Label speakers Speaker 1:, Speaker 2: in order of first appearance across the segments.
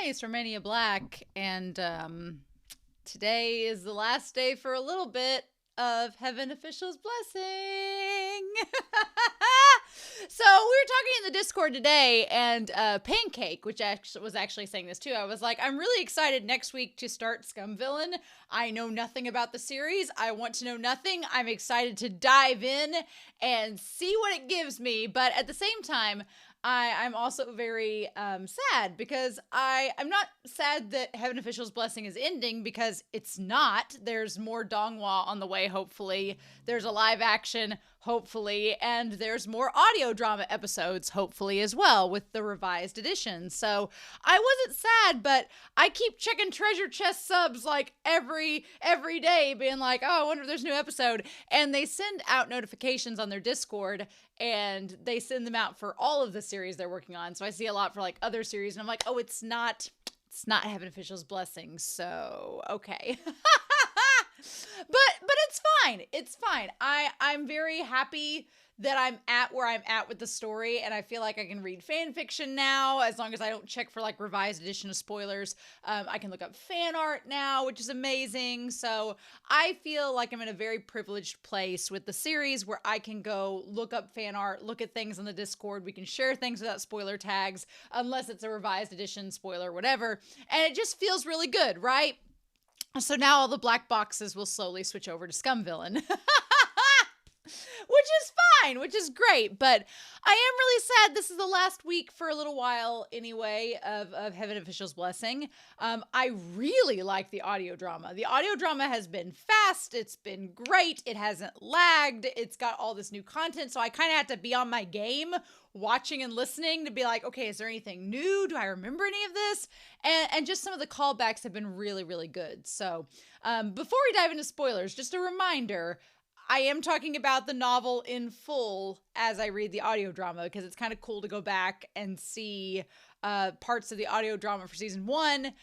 Speaker 1: It's Romania Black, and today is the last day for a little bit of Heaven Official's Blessing. So we were talking in the Discord today, and Pancake, which was actually saying this too, I was like, I'm really excited next week to start Scum Villain. I know nothing about the series. I want to know nothing. I'm excited to dive in and see what it gives me, but at the same time, I'm also very sad because I'm not sad that Heaven Official's Blessing is ending, because it's not. There's more Donghua on the way, hopefully. There's a live action, hopefully. And there's more audio drama episodes, hopefully, as well, with the revised edition. So I wasn't sad, but I keep checking treasure chest subs like every day, being like, oh, I wonder if there's a new episode. And they send out notifications on their Discord, and they send them out for all of the series they're working on. So I see a lot for like other series, and I'm like, oh, it's not Heaven Official's Blessing. So, okay. But it's fine. It's fine. I'm very happy that I'm at where I'm at with the story, and I feel like I can read fan fiction now, as long as I don't check for like revised edition of spoilers. I can look up fan art now, which is amazing. So I feel like I'm in a very privileged place with the series, where I can go look up fan art, look at things on the Discord. We can share things without spoiler tags, unless it's a revised edition spoiler, whatever. And it just feels really good, right? So now all the black boxes will slowly switch over to Scum Villain. Which is fine, which is great, but I am really sad this is the last week for a little while anyway of Heaven Official's Blessing. I really like the audio drama. The audio drama has been fast, it's been great, it hasn't lagged, it's got all this new content, so I kind of have to be on my game watching and listening to be like, okay, is there anything new? Do I remember any of this? And just some of the callbacks have been really, really good. So before we dive into spoilers, just a reminder, I am talking about the novel in full as I read the audio drama, because it's kind of cool to go back and see parts of the audio drama for season 1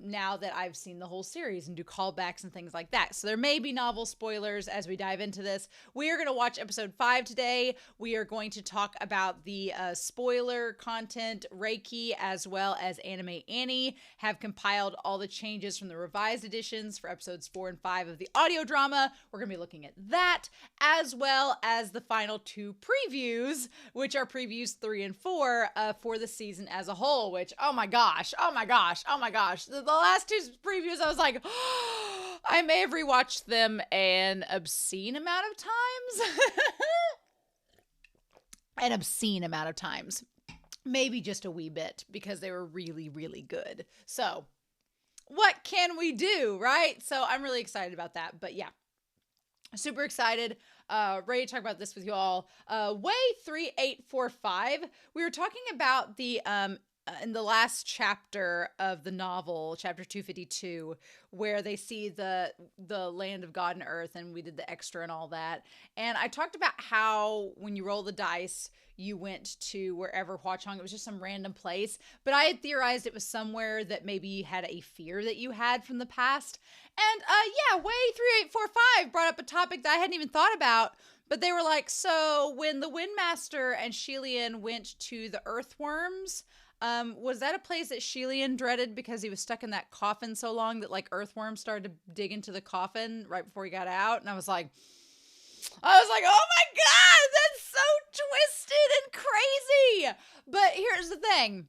Speaker 1: now that I've seen the whole series, and do callbacks and things like that. So there may be novel spoilers as we dive into this. We are going to watch episode 5 today. We are going to talk about the spoiler content. Reiki as well as Anime Annie have compiled all the changes from the revised editions for episodes 4 and 5 of the audio drama. We're going to be looking at that, as well as the final 2 previews, which are previews 3 and 4 for the season as a whole, which, oh my gosh. The last 2 previews, I was like, oh, I may have rewatched them an obscene amount of times. Maybe just a wee bit, because they were really, really good. So what can we do, right? So I'm really excited about that. But yeah, super excited. Ready to talk about this with you all. Way 3845. We were talking about the in the last chapter of the novel, chapter 252, where they see the land of God and earth, and we did the extra and all that. And I talked about how when you roll the dice, you went to wherever Hua Chong, it was just some random place. But I had theorized it was somewhere that maybe you had a fear that you had from the past. And yeah, Way 3845 brought up a topic that I hadn't even thought about. But they were like, so when the Windmaster and Shelian went to the earthworms, was that a place that Shelian dreaded because he was stuck in that coffin so long that like earthworms started to dig into the coffin right before he got out? And I was like, oh my God, that's so twisted and crazy. But here's the thing.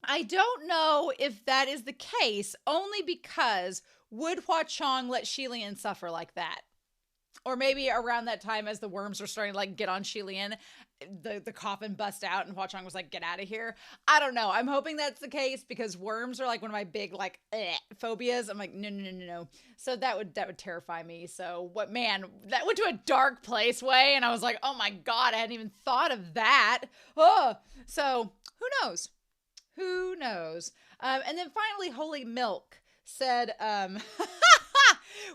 Speaker 1: I don't know if that is the case, only because would Hua Chong let Shelian suffer like that? Or maybe around that time, as the worms were starting to like get on Shelian, the coffin bust out and Hua Chong was like, get out of here. I don't know. I'm hoping that's the case, because worms are like one of my big like phobias. I'm like, no. So that would terrify me. So what, man, that went to a dark place, Way. And I was like, oh my God, I hadn't even thought of that. Oh, so who knows? And then finally, Holy Milk said,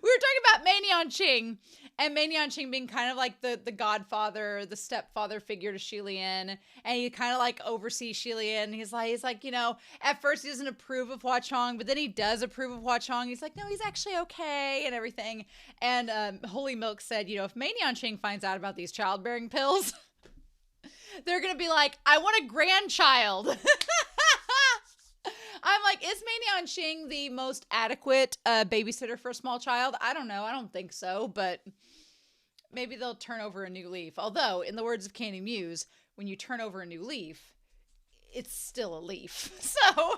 Speaker 1: we were talking about Mainian Ching, and Mainian Ching being kind of like the godfather, the stepfather figure to Shelian, and he kind of like oversees Shelian. He's like, you know, at first he doesn't approve of Hua Chong, but then he does approve of Hua Chong. He's like, no, he's actually okay and everything. And Holy Milk said, you know, if Mainian Ching finds out about these childbearing pills, they're gonna be like, I want a grandchild. I'm like, like, is Mei Xing the most adequate babysitter for a small child? I don't know. I don't think so, but maybe they'll turn over a new leaf. Although, in the words of Candy Muse, when you turn over a new leaf, it's still a leaf. So,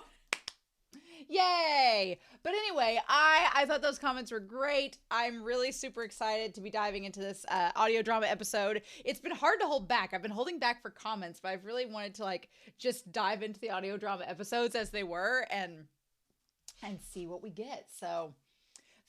Speaker 1: yay! But anyway, I thought those comments were great. I'm really super excited to be diving into this audio drama episode. It's been hard to hold back. I've been holding back for comments, but I've really wanted to like just dive into the audio drama episodes as they were and see what we get. So,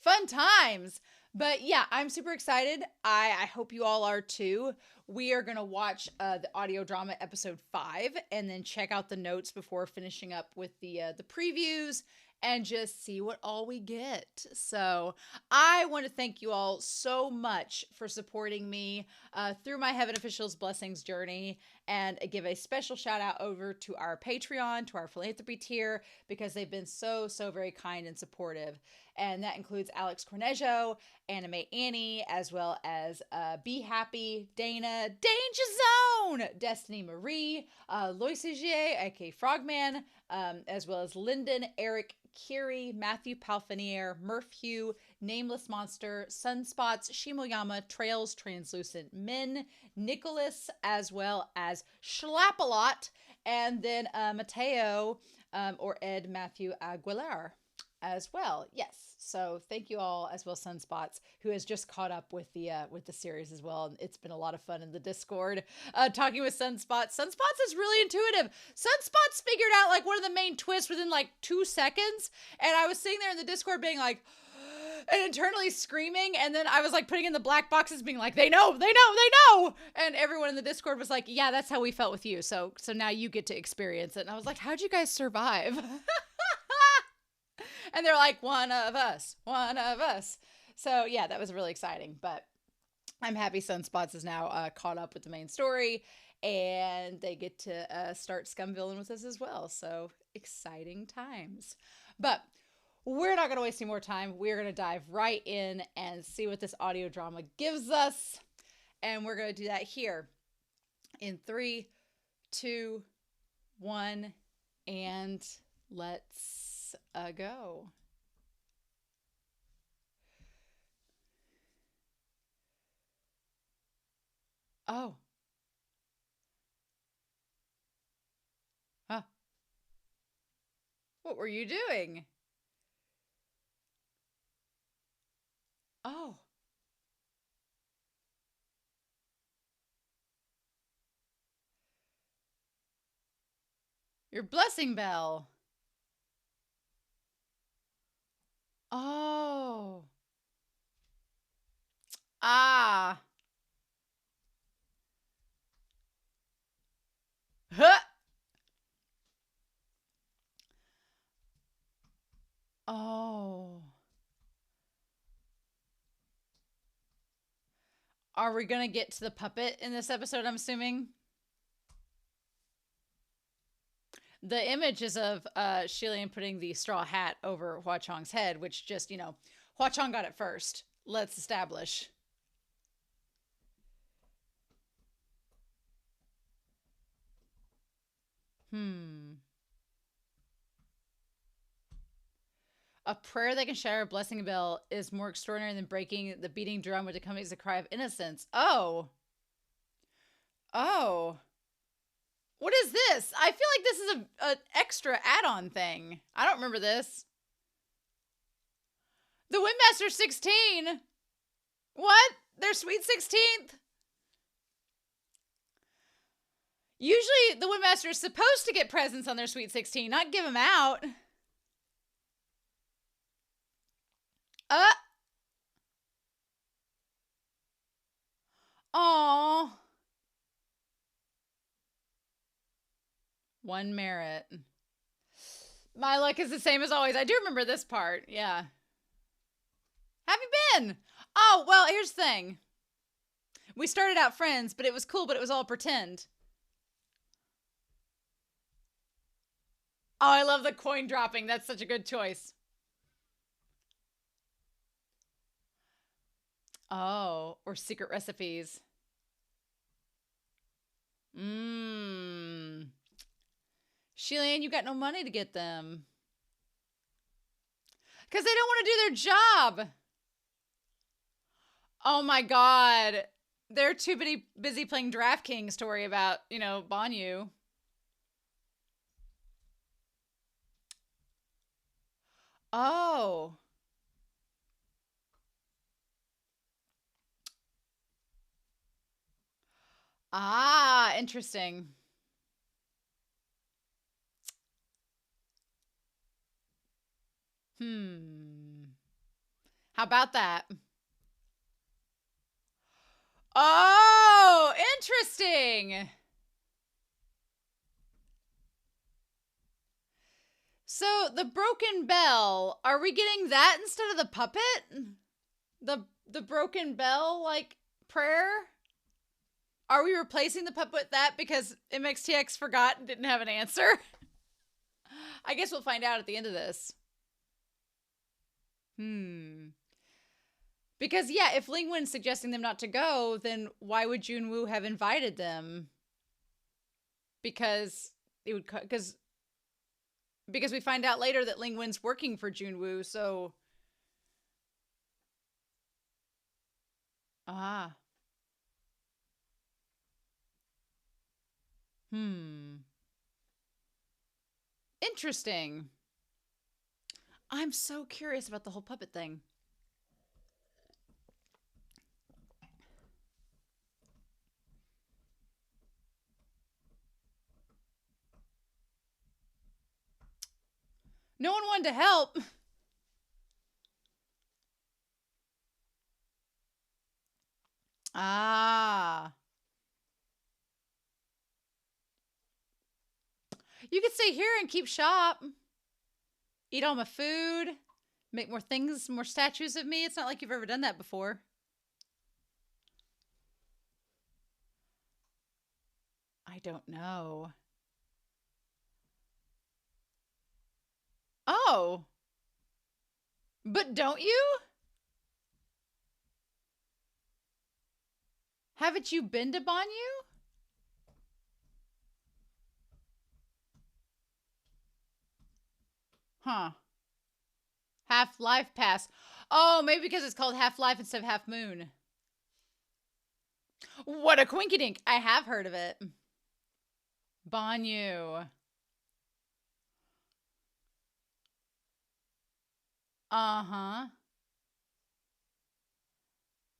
Speaker 1: fun times. But yeah, I'm super excited. I hope you all are too. We are going to watch the audio drama episode 5 and then check out the notes before finishing up with the previews and just see what all we get. So I want to thank you all so much for supporting me through my Heaven Officials Blessings journey, and give a special shout out over to our Patreon, to our philanthropy tier, because they've been so very kind and supportive. And that includes Alex Cornejo, Anime Annie, as well as Be Happy, Dana, Danger Zone, Destiny Marie, Lois Sigier, aka Frogman, as well as Lyndon, Eric, Kiri, Matthew Palfinier, Murph Hugh, Nameless Monster, Sunspots, Shimoyama, Trails, Translucent Men, Nicholas, as well as Schlapalot, and then Mateo, or Ed Matthew Aguilar as well. Yes. So thank you all, as well as Sunspots, who has just caught up with the series as well. And it's been a lot of fun in the Discord talking with Sunspots. Sunspots is really intuitive. Sunspots figured out like one of the main twists within like 2 seconds. And I was sitting there in the Discord being like, and internally screaming. And then I was like putting in the black boxes being like, they know. And everyone in the Discord was like, yeah, that's how we felt with you. So now you get to experience it. And I was like, how'd you guys survive? And they're like, one of us. So yeah, that was really exciting. But I'm happy Sunspots is now caught up with the main story, and they get to start Scum Villain with us as well. So exciting times. But we're not going to waste any more time. We're going to dive right in and see what this audio drama gives us. And we're going to do that here in 3, 2, 1, and let's go. Oh. Huh. What were you doing? Oh. Your blessing bell. Oh. Ah. Huh. Oh. Are we going to get to the puppet in this episode, I'm assuming? The image is of Shilian putting the straw hat over Hua Chong's head, which just, Hua Chong got it first. Let's establish. A prayer that can shatter a blessing bell is more extraordinary than breaking the beating drum, which accompanies a cry of innocence. Oh. What is this? I feel like this is an extra add-on thing. I don't remember this. The Windmaster 16. What? Their sweet 16th? Usually the Windmaster is supposed to get presents on their sweet 16, not give them out. Aww. 1 merit. My luck is the same as always. I do remember this part. Yeah. Have you been? Oh, well, here's the thing. We started out friends, but it was cool, but it was all pretend. Oh, I love the coin dropping. That's such a good choice. Oh, or secret recipes. Shilian, you got no money to get them. Because they don't want to do their job. Oh my God. They're too busy playing DraftKings to worry about, you know, Banyu. Oh. Ah, interesting. How about that? Oh, interesting. So the broken bell, are we getting that instead of the puppet? The broken bell, like, prayer? Are we replacing the puppet with that because MXTX forgot and didn't have an answer? I guess we'll find out at the end of this. Because, yeah, if Lingwen's suggesting them not to go, then why would Junwoo have invited them? Because it would... Because we find out later that Lingwen's working for Junwoo, so... Ah. Interesting. I'm so curious about the whole puppet thing. No one wanted to help. Ah. You could stay here and keep shop. Eat all my food. Make more things, more statues of me. It's not like you've ever done that before. I don't know. Oh. But don't you? Haven't you been to Banyu? Huh. Half-Life Pass. Oh, maybe because it's called Half-Life instead of Half-Moon. What a quinkydink. I have heard of it. Banyu. Uh-huh.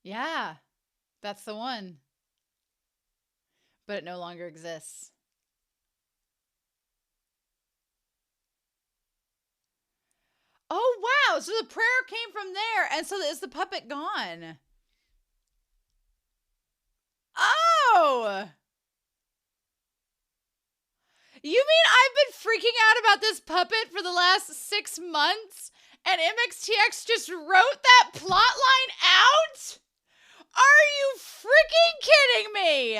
Speaker 1: Yeah. That's the one. But it no longer exists. Oh, wow. So the prayer came from there. And so is the puppet gone? Oh! You mean I've been freaking out about this puppet for the last 6 months? And MXTX just wrote that plot line out? Are you freaking kidding me?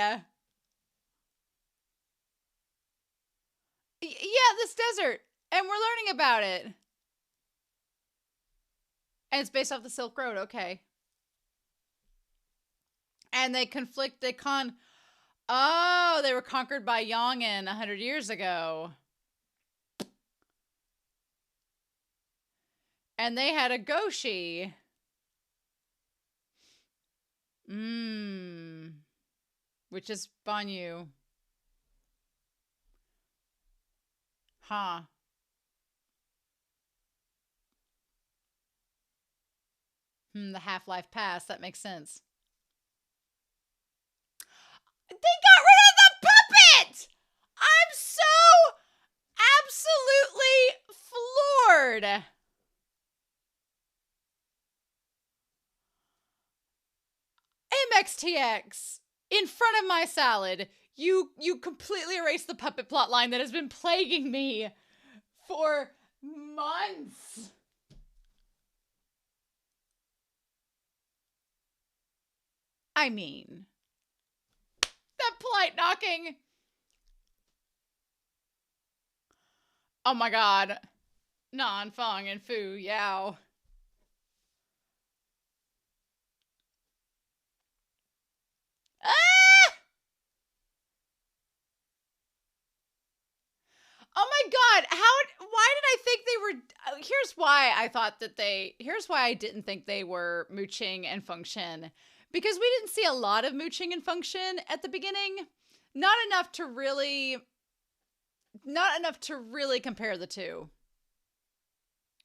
Speaker 1: Yeah, this desert. And we're learning about it. And it's based off the Silk Road, okay. And they Oh, they were conquered by Yongin 100 years ago. And they had a Goshi. Which is Banyu. Huh. The Half-Life Pass. That makes sense. They got rid of the puppet! I'm so absolutely floored. MXTX, in front of my salad, you completely erased the puppet plotline that has been plaguing me for months. I mean, that polite knocking. Oh my God. Nan, Fong, and Fu, Yao. Ah! Oh my God. Why did I think they were, here's why I thought that here's why I didn't think they were mooching and function. Because we didn't see a lot of mooching and function at the beginning. Not enough to really compare the two.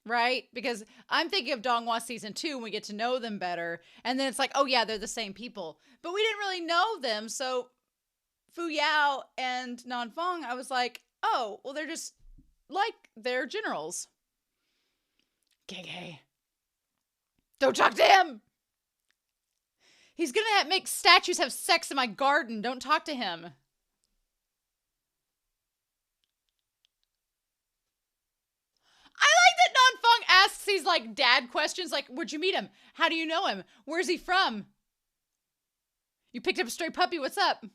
Speaker 1: Right? Because I'm thinking of Donghua season 2 when we get to know them better. And then it's like, oh yeah, they're the same people. But we didn't really know them. So Fu Yao and Nan Feng, I was like, oh, well, they're just like they're generals. Gege. Don't talk to him. He's gonna make statues have sex in my garden. Don't talk to him. I like that Nan Feng asks these like dad questions like, where'd you meet him? How do you know him? Where's he from? You picked up a stray puppy, what's up?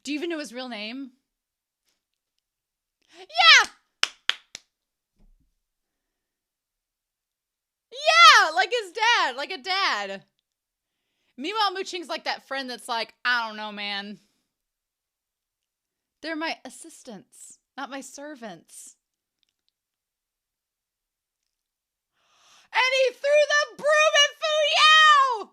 Speaker 1: Do you even know his real name? Yeah! Yeah, like his dad, like a dad. Meanwhile, Mooching's like that friend that's like, I don't know, man. They're my assistants, not my servants. And he threw the broom at Fu Yao!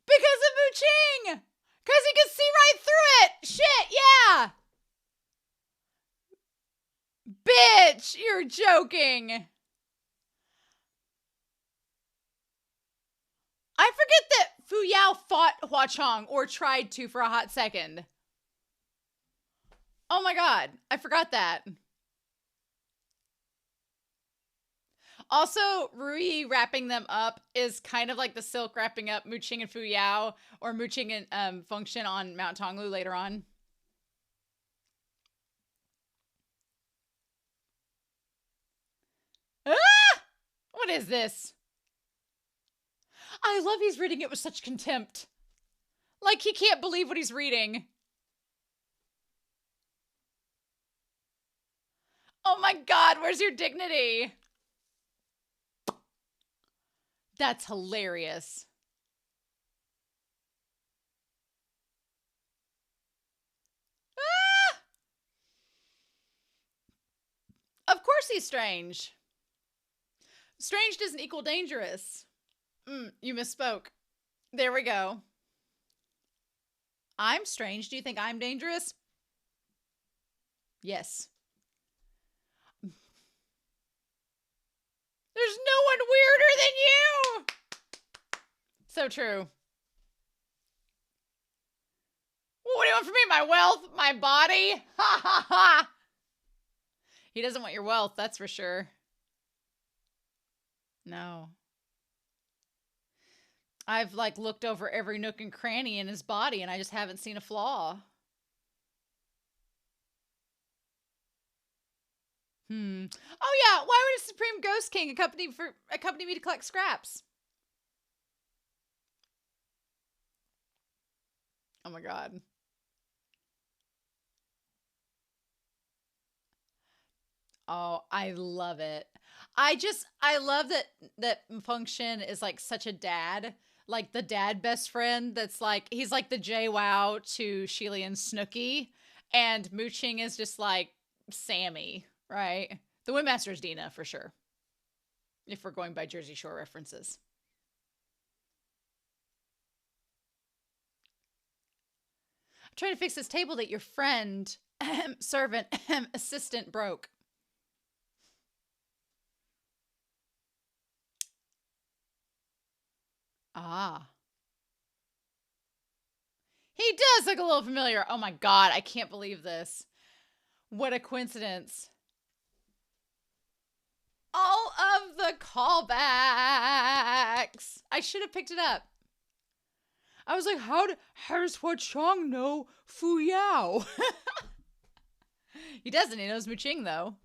Speaker 1: Because of Mooching! Because he could see right through it! Shit, yeah! Bitch, you're joking. I forget that Fu Yao fought Hua Chong, or tried to for a hot second. Oh my god, I forgot that. Also, Rui wrapping them up is kind of like the Silk wrapping up Mooching and Fu Yao, or Mooching and Function on Mount Tonglu later on. Ah! What is this? I love he's reading it with such contempt. Like he can't believe what he's reading. Oh my god, where's your dignity? That's hilarious. Ah! Of course he's strange. Strange doesn't equal dangerous. You misspoke. There we go. I'm strange. Do you think I'm dangerous? Yes. There's no one weirder than you! So true. What do you want from me? My wealth? My body? Ha ha ha! He doesn't want your wealth, that's for sure. No. I've like looked over every nook and cranny in his body and I just haven't seen a flaw. Oh yeah, why would a Supreme Ghost King accompany me to collect scraps? Oh my god. Oh, I love it. I love that Function is like such a dad, like the dad best friend that's like, he's like the JWoww to Sheely and Snooki, and Mooching is just like Sammy, right? The Windmaster is Dina for sure, if we're going by Jersey Shore references. I'm trying to fix this table that your friend, servant, assistant broke. Ah. He does look a little familiar. Oh my god, I can't believe this. What a coincidence. All of the callbacks. I should have picked it up. I was like, how does Hua Chong know Fu Yao? He doesn't. He knows Mooching, though.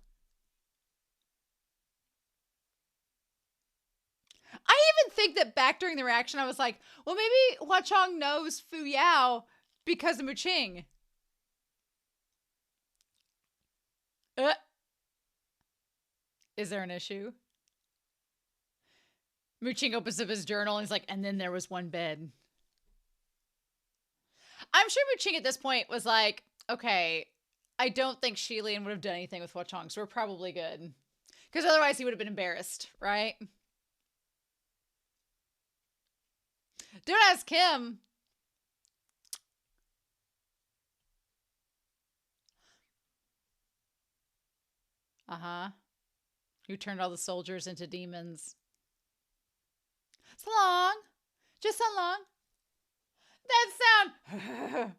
Speaker 1: I even think that back during the reaction, I was like, well, maybe Hua Chong knows Fu Yao because of Mooching. Is there an issue? Mooching opens up his journal and he's like, and then there was one bed. I'm sure Mooching at this point was like, okay, I don't think Shilian would have done anything with Hwa-Chong, so we're probably good. Because otherwise he would have been embarrassed, right? Don't ask him. Uh-huh. Who turned all the soldiers into demons. So long. Just so long. That sound.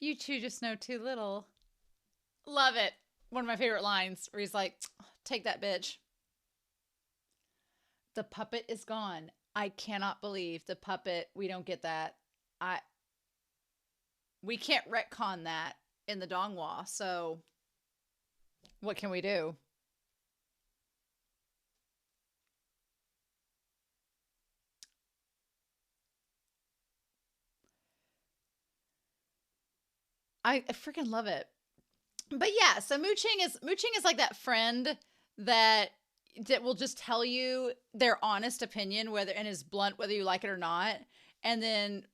Speaker 1: You two just know too little. Love it. One of my favorite lines where he's like, take that bitch. The puppet is gone. I cannot believe the puppet. We don't get that. We can't retcon that in the Donghua. So what can we do? I freaking love it. But yeah, so mooching is like that friend that will just tell you their honest opinion, whether and is blunt whether you like it or not. And then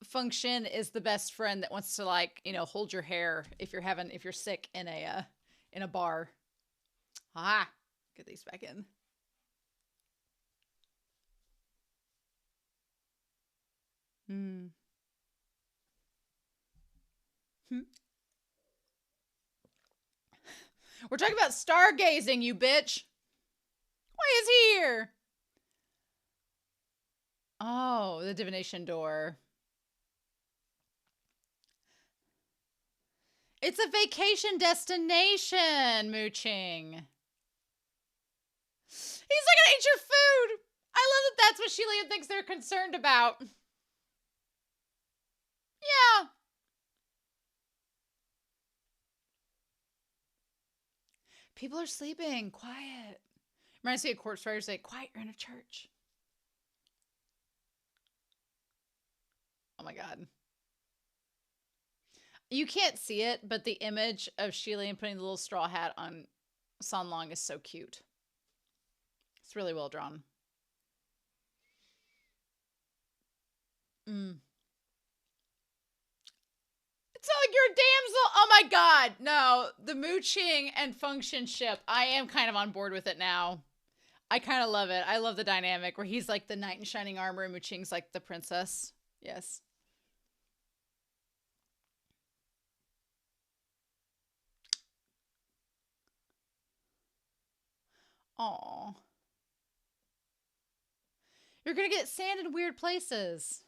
Speaker 1: function is the best friend that wants to, like, you know, hold your hair if you're sick in a bar. Ah, get these back in. Hmm. We're talking about stargazing, you bitch. Why is he here? Oh, the divination door. It's a vacation destination, mooching. He's like, gonna eat your food. I love that that's what Shelia thinks they're concerned about. Yeah. People are sleeping. Quiet. Reminds me of corpse riders say, quiet, you're in a church. Oh my god. You can't see it, but the image of Shilian putting the little straw hat on Sanlong is so cute. It's really well drawn. It's not like you're a damsel. Oh my god. No, the mooching and function ship. I am kind of on board with it now. I kind of love it. I love the dynamic where he's like the knight in shining armor and mooching's like the princess. Yes. Aw. You're gonna get sand in weird places.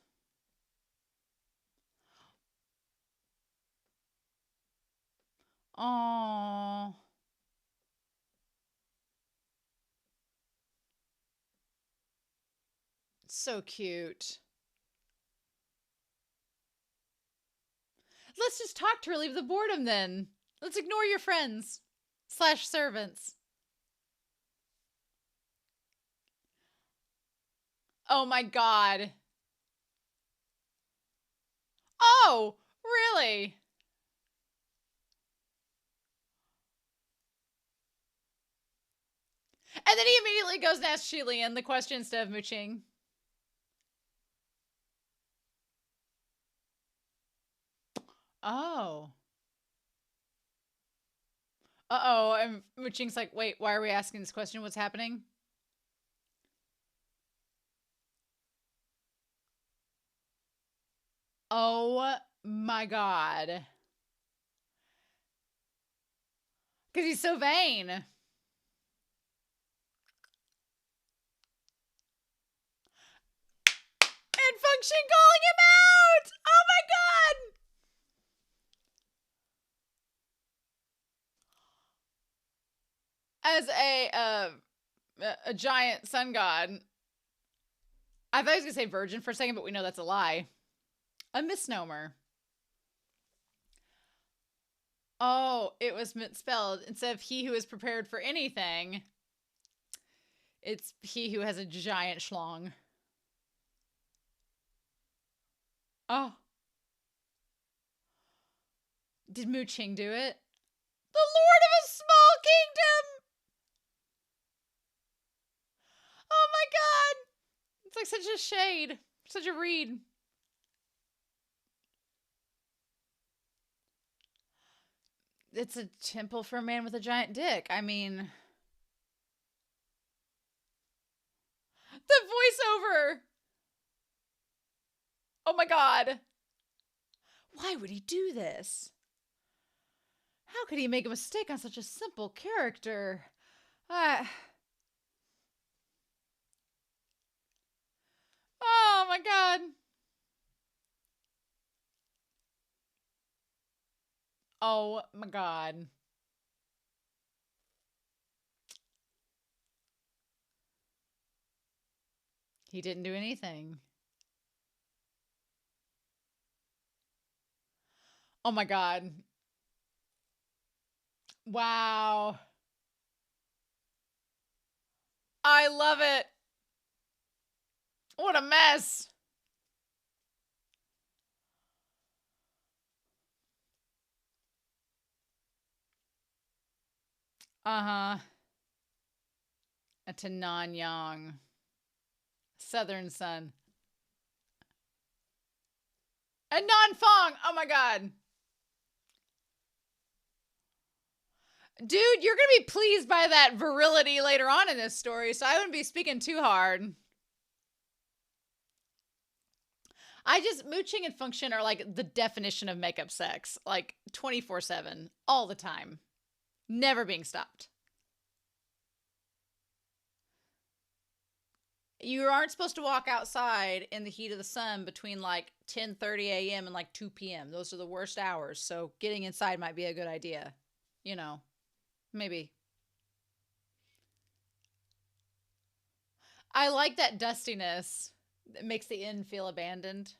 Speaker 1: Aw. So cute. Let's just talk to relieve the boredom then. Let's ignore your friends / servants. Oh my god. Oh, really? And then he immediately goes and asks Shilian the question instead of mooching. Oh. Uh-oh. And mooching's like, wait, why are we asking this question? What's happening? Oh my god. Because he's so vain. And Function calling him out! Oh my god! As a giant sun god. I thought I was going to say virgin for a second, but we know that's a lie. A misnomer. Oh, it was misspelled. Instead of he who is prepared for anything, it's he who has a giant schlong. Oh. Did mooching do it? The lord of a small kingdom! Oh my god! It's like such a shade. Such a read. It's a temple for a man with a giant dick. I mean, the voiceover. Oh my God. Why would he do this? How could he make a mistake on such a simple character? Oh my God. Oh my God. He didn't do anything. Oh my God. Wow. I love it. What a mess. Uh-huh. A Tananyang. Southern Sun. A non-Fong. Oh my God. Dude, you're going to be pleased by that virility later on in this story, so I wouldn't be speaking too hard. Mooching and function are like the definition of makeup sex. Like 24/7, all the time. Never being stopped. You aren't supposed to walk outside in the heat of the sun between like 10:30 a.m. and like 2 p.m. Those are the worst hours. So getting inside might be a good idea. You know, maybe. I like that dustiness. It makes the inn feel abandoned.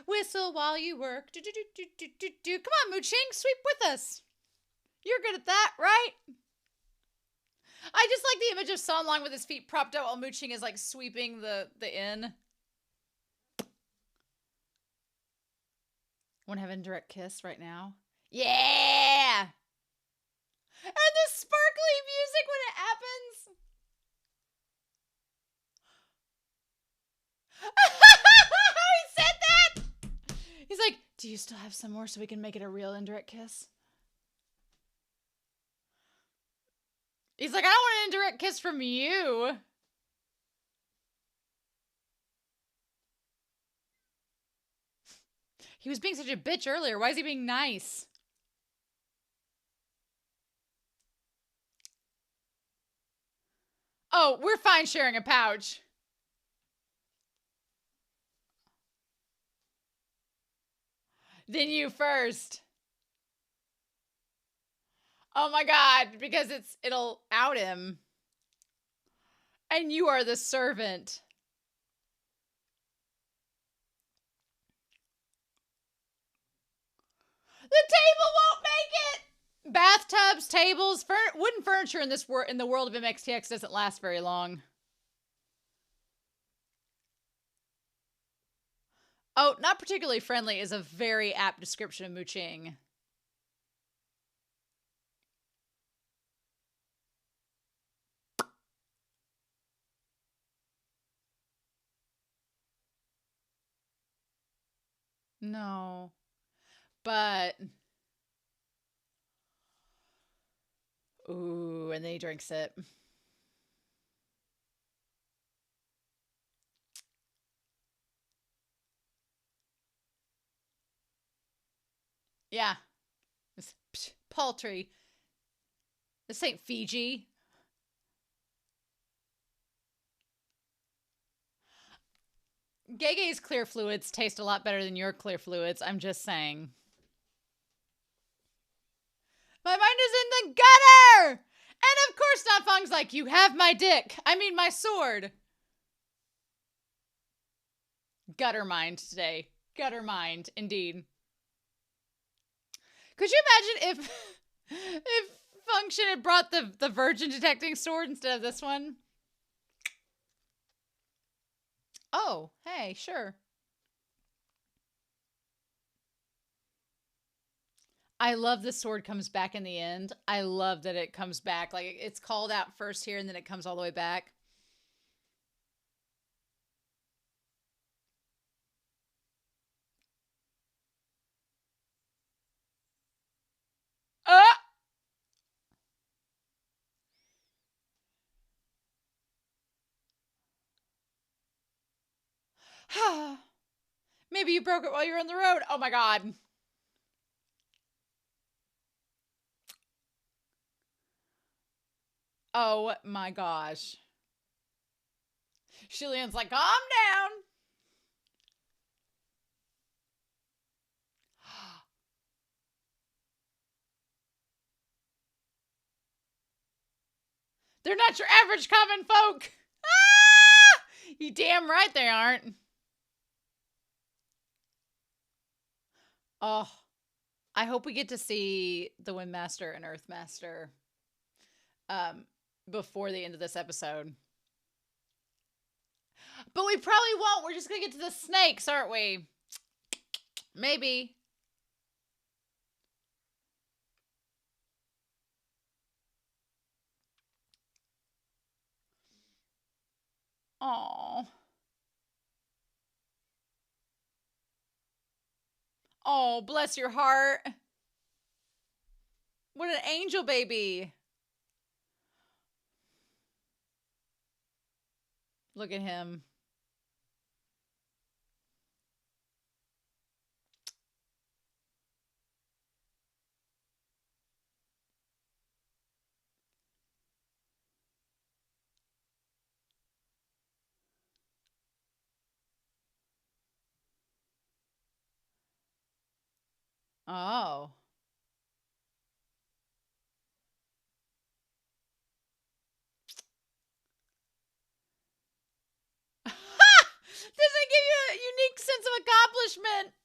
Speaker 1: Whistle while you work. Do, do, do, do, do, do, do. Come on, Mooching, sweep with us. You're good at that, right? I just like the image of Son Long with his feet propped up while Mooching is like sweeping the inn. Want to have a direct kiss right now? Yeah! And the sparkly music when it happens. He said that! He's like, do you still have some more so we can make it a real indirect kiss? He's like, I don't want an indirect kiss from you. He was being such a bitch earlier. Why is he being nice? Oh, we're fine sharing a pouch. Then you first. Oh my God, because it'll out him. And you are the servant. The table won't make it. Bathtubs, tables, wooden furniture in the world of MXTX doesn't last very long. Oh, not particularly friendly is a very apt description of Mooching. No. But ooh, and then he drinks it. Yeah. It's paltry. This ain't Fiji. Gege's clear fluids taste a lot better than your clear fluids. I'm just saying. My mind is in the gutter! And of course Fong's like, you have my dick. I mean my sword. Gutter mind today. Gutter mind, indeed. Could you imagine if Function had brought the virgin detecting sword instead of this one? Oh, hey, sure. I love the sword comes back in the end. I love that it comes back. Like, it's called out first here, and then it comes all the way back. Maybe you broke it while you were on the road. Oh my God. Oh my gosh. Shillian's like, calm down. They're not your average common folk. Ah! You damn right they aren't. Oh, I hope we get to see the Windmaster and Earthmaster before the end of this episode. But we probably won't. We're just going to get to the snakes, aren't we? Maybe. Aww. Oh, bless your heart. What an angel baby. Look at him. Oh. Doesn't give you a unique sense of accomplishment.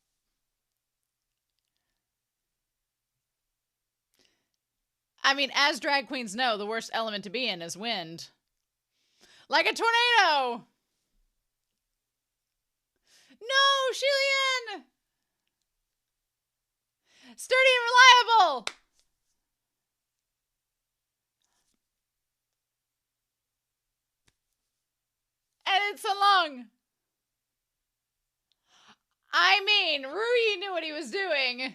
Speaker 1: I mean, as drag queens know, the worst element to be in is wind. Like a tornado. No, Shillian. Sturdy and reliable. And it's so long. I mean, Rui knew what he was doing. Never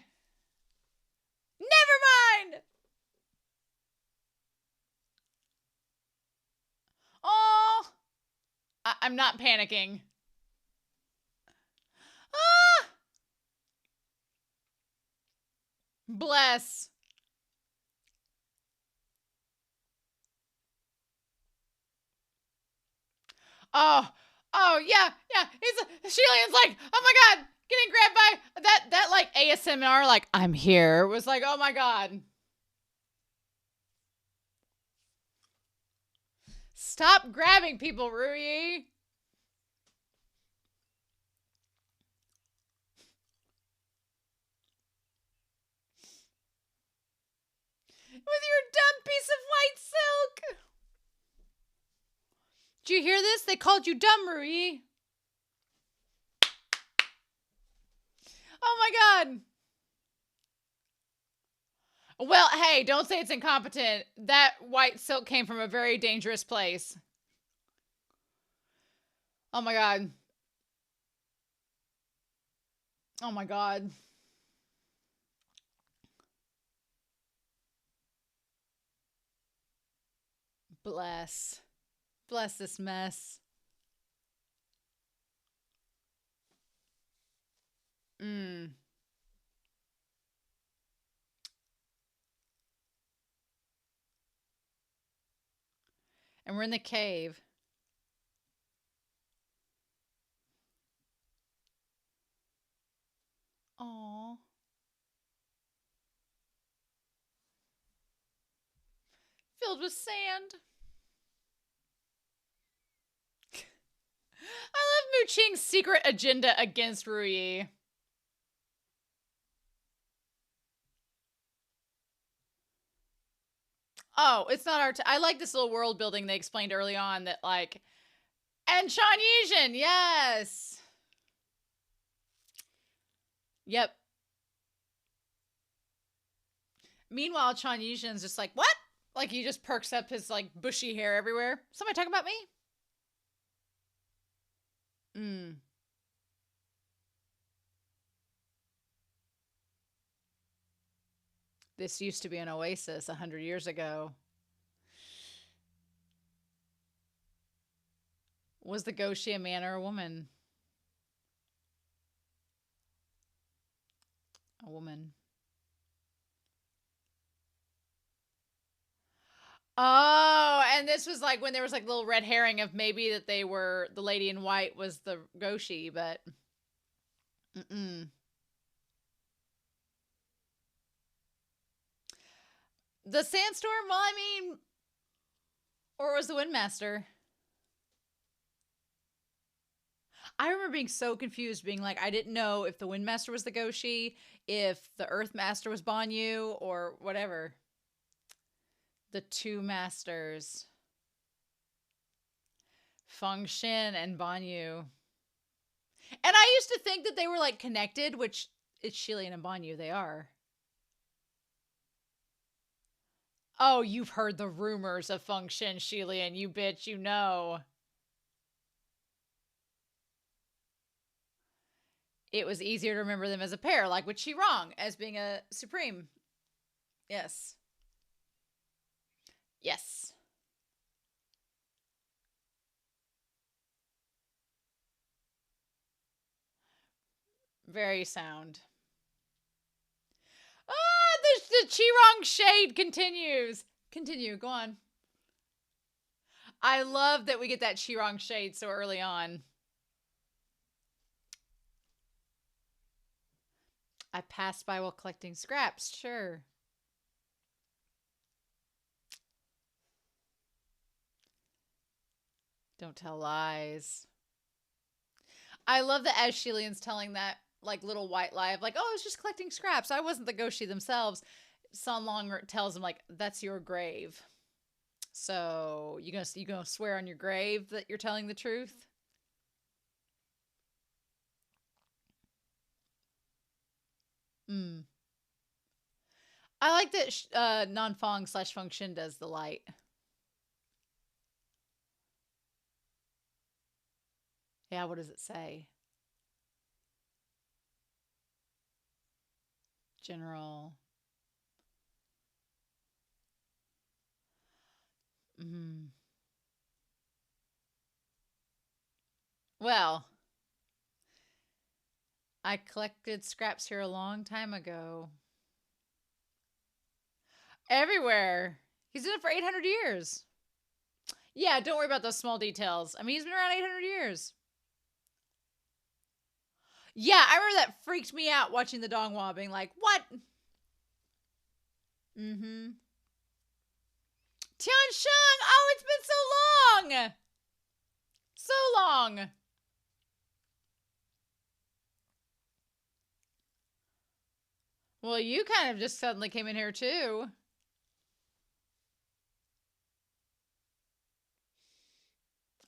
Speaker 1: mind. Oh, I'm not panicking. Ah! Bless. Oh, yeah. Shillian's like, oh my God, getting grabbed by that like ASMR, like, I'm here, was like, oh my God. Stop grabbing people, Rui. With your dumb piece of white silk. Did you hear this? They called you dumb, Rui. Oh my God. Well, hey, don't say it's incompetent. That white silk came from a very dangerous place. Oh my God. Oh my God. Bless. Bless this mess. And we're in the cave. Aww. Filled with sand. I love Mu Qing's secret agenda against Rui. Oh, it's not our... I like this little world building they explained early on that, like... And Chan Yijin, yes! Yep. Meanwhile, Chan Yijin's just like, what? Like, he just perks up his, like, bushy hair everywhere. Somebody talking about me? This used to be an oasis 100 years ago. Was the Goshi a man or a woman? A woman. Oh, and this was like when there was like little red herring of maybe that they were the lady in white was the Goshi, but the sandstorm. Well, I mean, or it was the Windmaster. I remember being so confused, being like, I didn't know if the Windmaster was the Goshi, if the Earthmaster was Banyu, or whatever. The two masters. Feng Shin and Banyu. And I used to think that they were like connected, which it's Shilian and Banyu, they are. Oh, you've heard the rumors of Feng Shin, Shilian, you bitch, you know. It was easier to remember them as a pair, like with Chi-Rong as being a supreme. Yes. Yes. Very sound. Ah, the Chi-Rong shade continues. Continue, go on. I love that we get that Chi-Rong shade so early on. I passed by while collecting scraps, sure. Don't tell lies. I love that as Shilian's telling that like little white lie of like, oh, I was just collecting scraps. I wasn't the Goshi themselves. Sun Long tells him like, that's your grave. So you gonna swear on your grave that you're telling the truth? Hmm. I like that non-Fong / Feng Shin does the light. Yeah, what does it say? General. Mm. Well, I collected scraps here a long time ago. Everywhere. He's done it for 800 years. Yeah, don't worry about those small details. I mean, he's been around 800 years. Yeah, I remember that freaked me out watching the Donghua being like, what? Mm-hmm. Tian Shang! Oh, it's been so long! So long! Well, you kind of just suddenly came in here, too.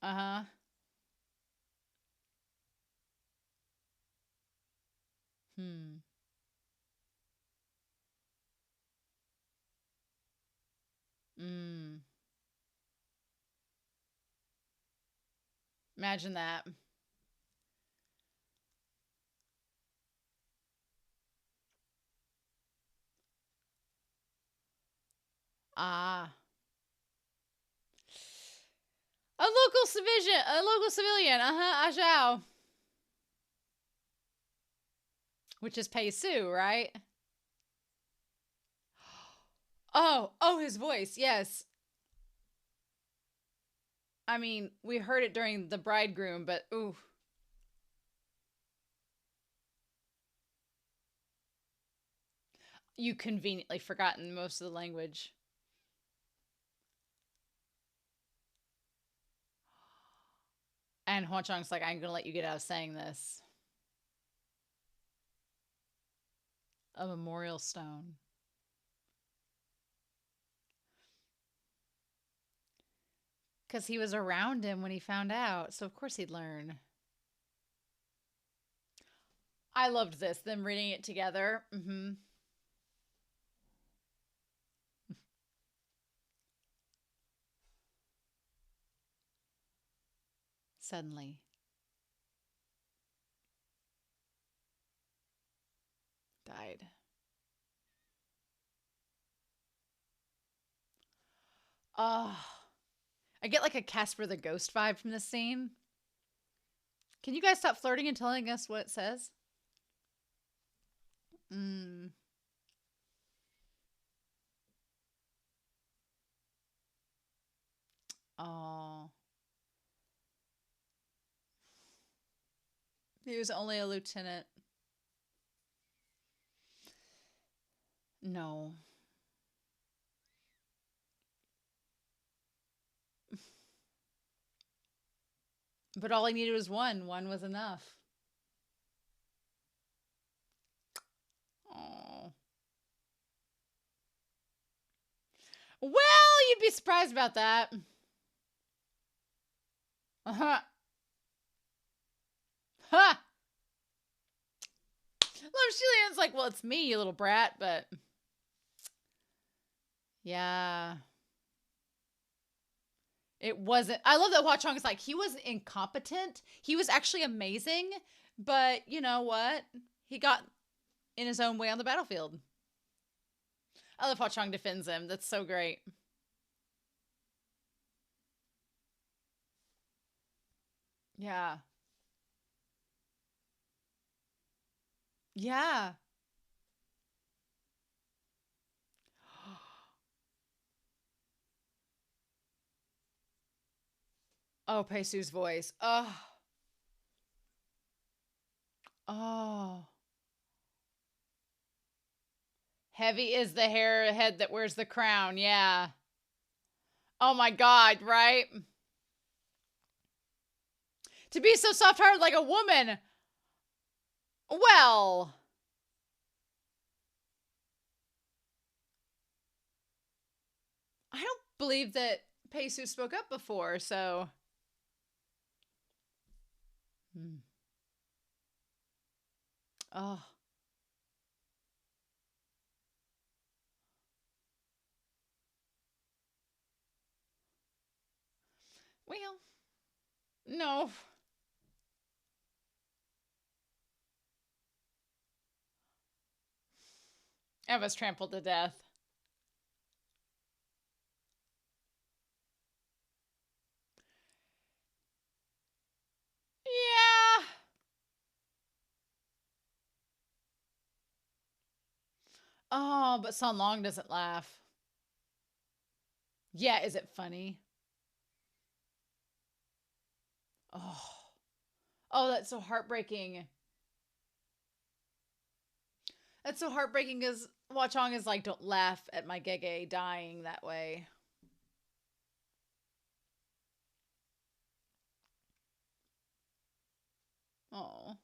Speaker 1: Uh-huh. Hmm. Mm. Imagine that. Ah. A local civilian. Uh-huh, Ajao. Which is Pei Su, right? Oh, his voice, yes. I mean, we heard it during the bridegroom, but ooh. You conveniently forgotten most of the language. And Huan Chong's like, I'm gonna let you get out of saying this. A memorial stone. Because he was around him when he found out, so of course he'd learn. I loved this, them reading it together. Mm-hmm. Suddenly. Died. Oh. I get like a Casper the Ghost vibe from this scene. Can you guys stop flirting and telling us what it says? Mm. Oh. He was only a lieutenant. No. But all he needed was one. One was enough. Oh. Well, you'd be surprised about that. Uh-huh. Ha! Love Shelian's like, well, it's me, you little brat, but yeah. It wasn't. I love that Hua Chong is like, he wasn't incompetent. He was actually amazing, but you know what? He got in his own way on the battlefield. I love Hua Chong defends him. That's so great. Yeah. Yeah. Oh, Peisu's voice. Oh. Oh. Heavy is the head that wears the crown. Yeah. Oh my God, right? To be so soft-hearted like a woman. Well. I don't believe that Peisu spoke up before, so. Oh. Well. No. I was trampled to death. Yeah. Oh, but Sun Long doesn't laugh. Yeah, is it funny? Oh. Oh, that's so heartbreaking. That's so heartbreaking because Hua Chong is like, don't laugh at my Gege dying that way. Oh.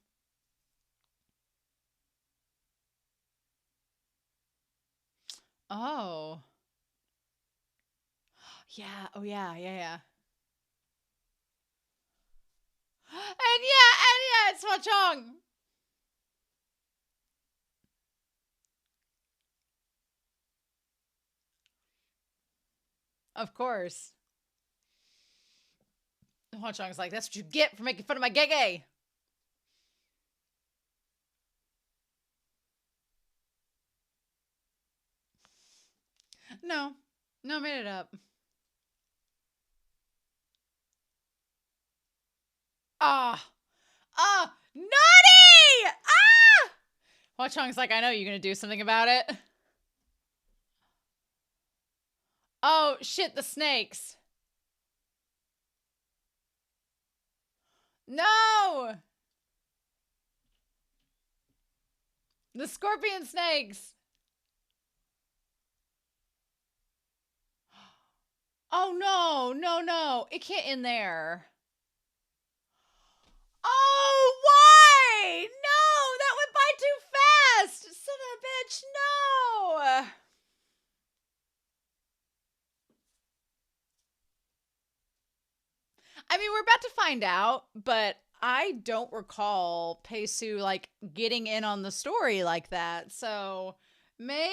Speaker 1: Oh. Yeah. Oh, yeah. Yeah. And yeah, it's Hua Chong. Of course. Hua Chong's like, that's what you get for making fun of my Gege. No. No, I made it up. Ah. Ah. Naughty! Ah! Hua Chong's like, I know you're going to do something about it. Oh, shit, the snakes. No! The scorpion snakes. Oh, no. No, no. It can't end there. Oh, why? No, that went by too fast. Son of a bitch, no. I mean, we're about to find out, but I don't recall Peisu like getting in on the story like that. So maybe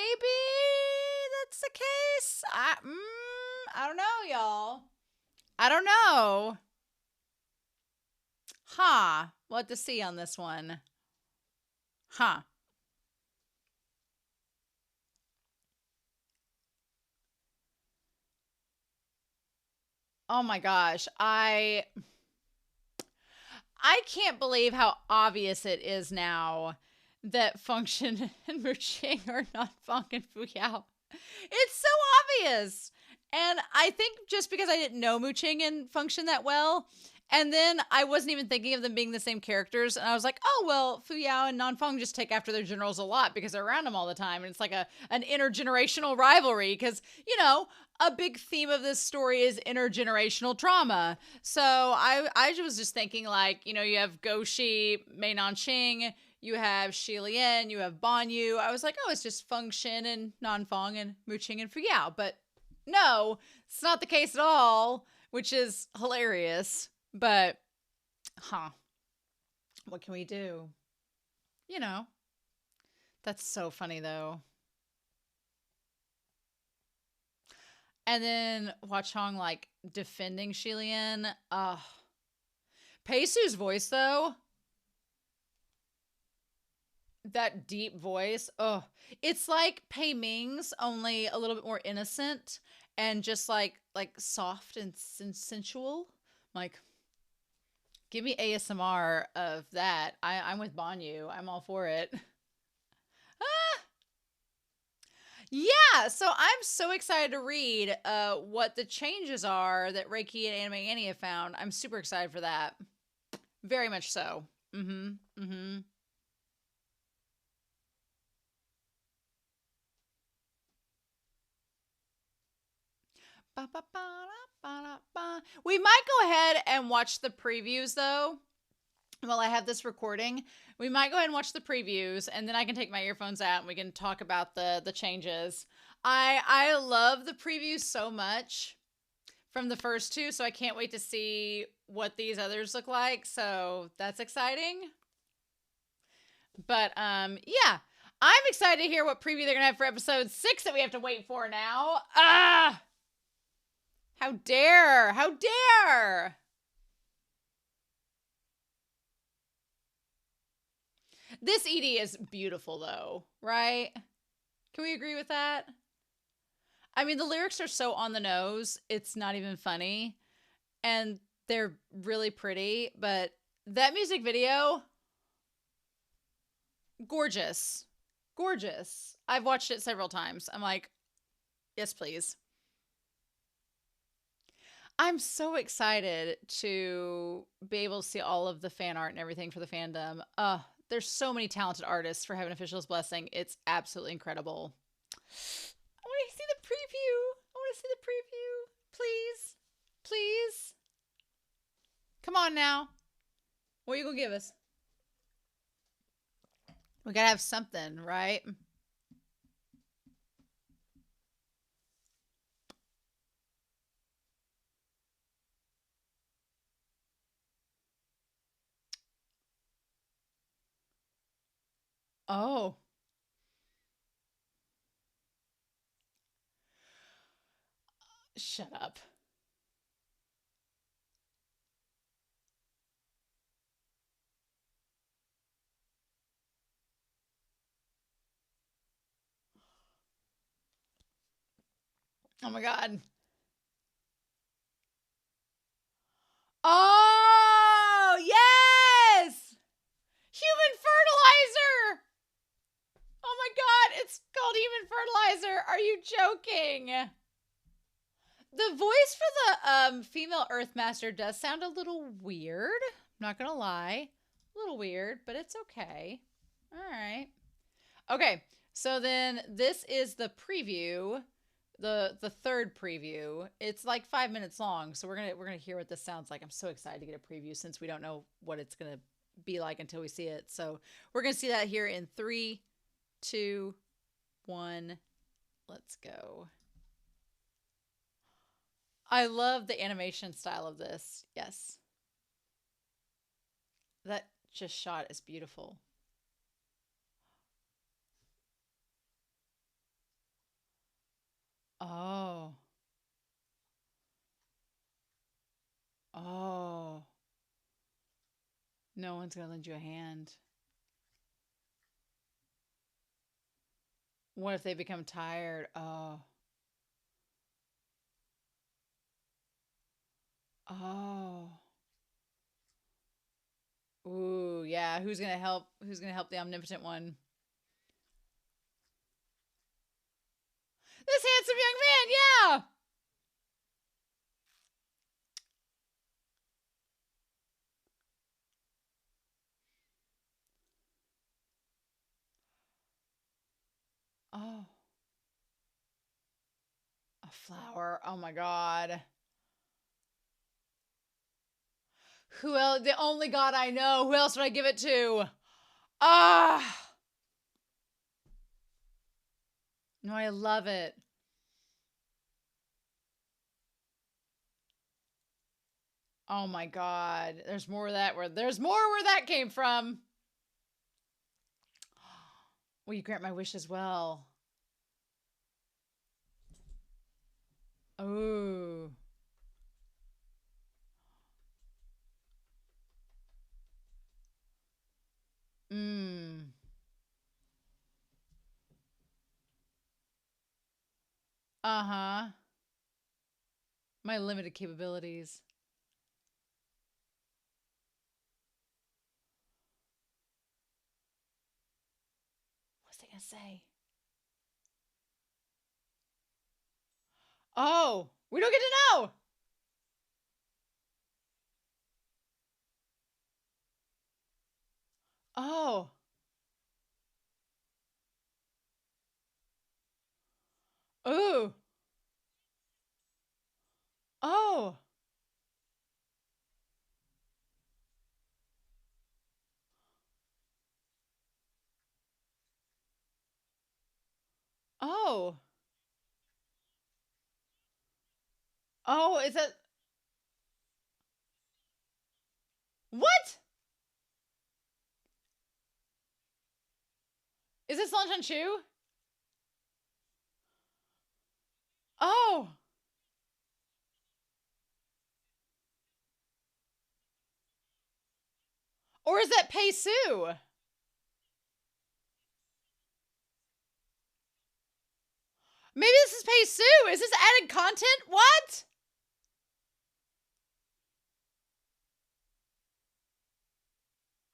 Speaker 1: that's the case. I don't know, y'all. I don't know. Huh. What to see on this one? Huh. Oh my gosh. I can't believe how obvious it is now that Function and Muching are not Fong and Fuyao. It's so obvious. And I think just because I didn't know Mooching and Function that well, and then I wasn't even thinking of them being the same characters, and I was like, oh, well, Fu Yao and Nanfeng just take after their generals a lot because they're around them all the time, and it's like an intergenerational rivalry because, you know, a big theme of this story is intergenerational trauma. So I was just thinking, like, you know, you have Goshi, Mei Nanqing, you have Shi Lian, you have Ban Yu. I was like, oh, it's just Feng Xin and Nanfeng and Mooching and Fu Yao, but no, it's not the case at all, which is hilarious. But, what can we do? You know, that's so funny though. And then Hua Chong like defending Shilian. Pei Su's voice though, that deep voice. Oh, it's like Pei Ming's, only a little bit more innocent and just like soft and sensual. Like, give me ASMR of that. I'm with Banyu. I'm all for it. Yeah, so I'm so excited to read what the changes are that Reiki and Anime Annie have found. I'm super excited for that. Very much so. We might go ahead and watch the previews though. While I have this recording, we might go ahead and watch the previews, and then I can take my earphones out and we can talk about the changes. I love the previews so much from the first two, so I can't wait to see what these others look like. So that's exciting. But yeah, I'm excited to hear what preview they're gonna have for episode 6 that we have to wait for now. How dare! How dare! This ED is beautiful though, right? Can we agree with that? I mean, the lyrics are so on the nose, it's not even funny. And they're really pretty, but that music video, gorgeous. Gorgeous. I've watched it several times. I'm like, yes, please. I'm so excited to be able to see all of the fan art and everything for the fandom. There's so many talented artists for Heaven Official's Blessing. It's absolutely incredible. I want to see the preview. I want to see the preview. Please. Please. Come on now. What are you going to give us? We got to have something, right? Oh. Shut up. Oh my God. Oh, yes! Human fertilizer! Oh my God, it's called human fertilizer. Are you joking? The voice for the female Earthmaster does sound a little weird. I'm not gonna lie. A little weird, but it's okay. All right. Okay, so then this is the preview, the third preview. It's like 5 minutes long, so we're gonna hear what this sounds like. I'm so excited to get a preview since we don't know what it's gonna be like until we see it. So we're gonna see that here in 3, 2, 1. Let's go. I love the animation style of this. Yes. That just shot is beautiful. Oh. Oh. No one's going to lend you a hand. What if they become tired? Oh. Oh. Ooh, yeah. Who's going to help? Who's going to help the omnipotent one? This handsome young man, yeah. Oh. A flower. Oh my god. Who else? The only god I know. Who else would I give it to? Ah. No, I love it. Oh my god. There's more of that where that came from. Will you grant my wish as well? Ooh. Mmm. Uh-huh. My limited capabilities. What's I gonna say? Oh, we don't get to know. Oh. Ooh. Oh. Oh. Oh, is that what? Is this lunch on Chew? Oh. Or is that Pei Su? Maybe this is Pei Su. Is this added content? What?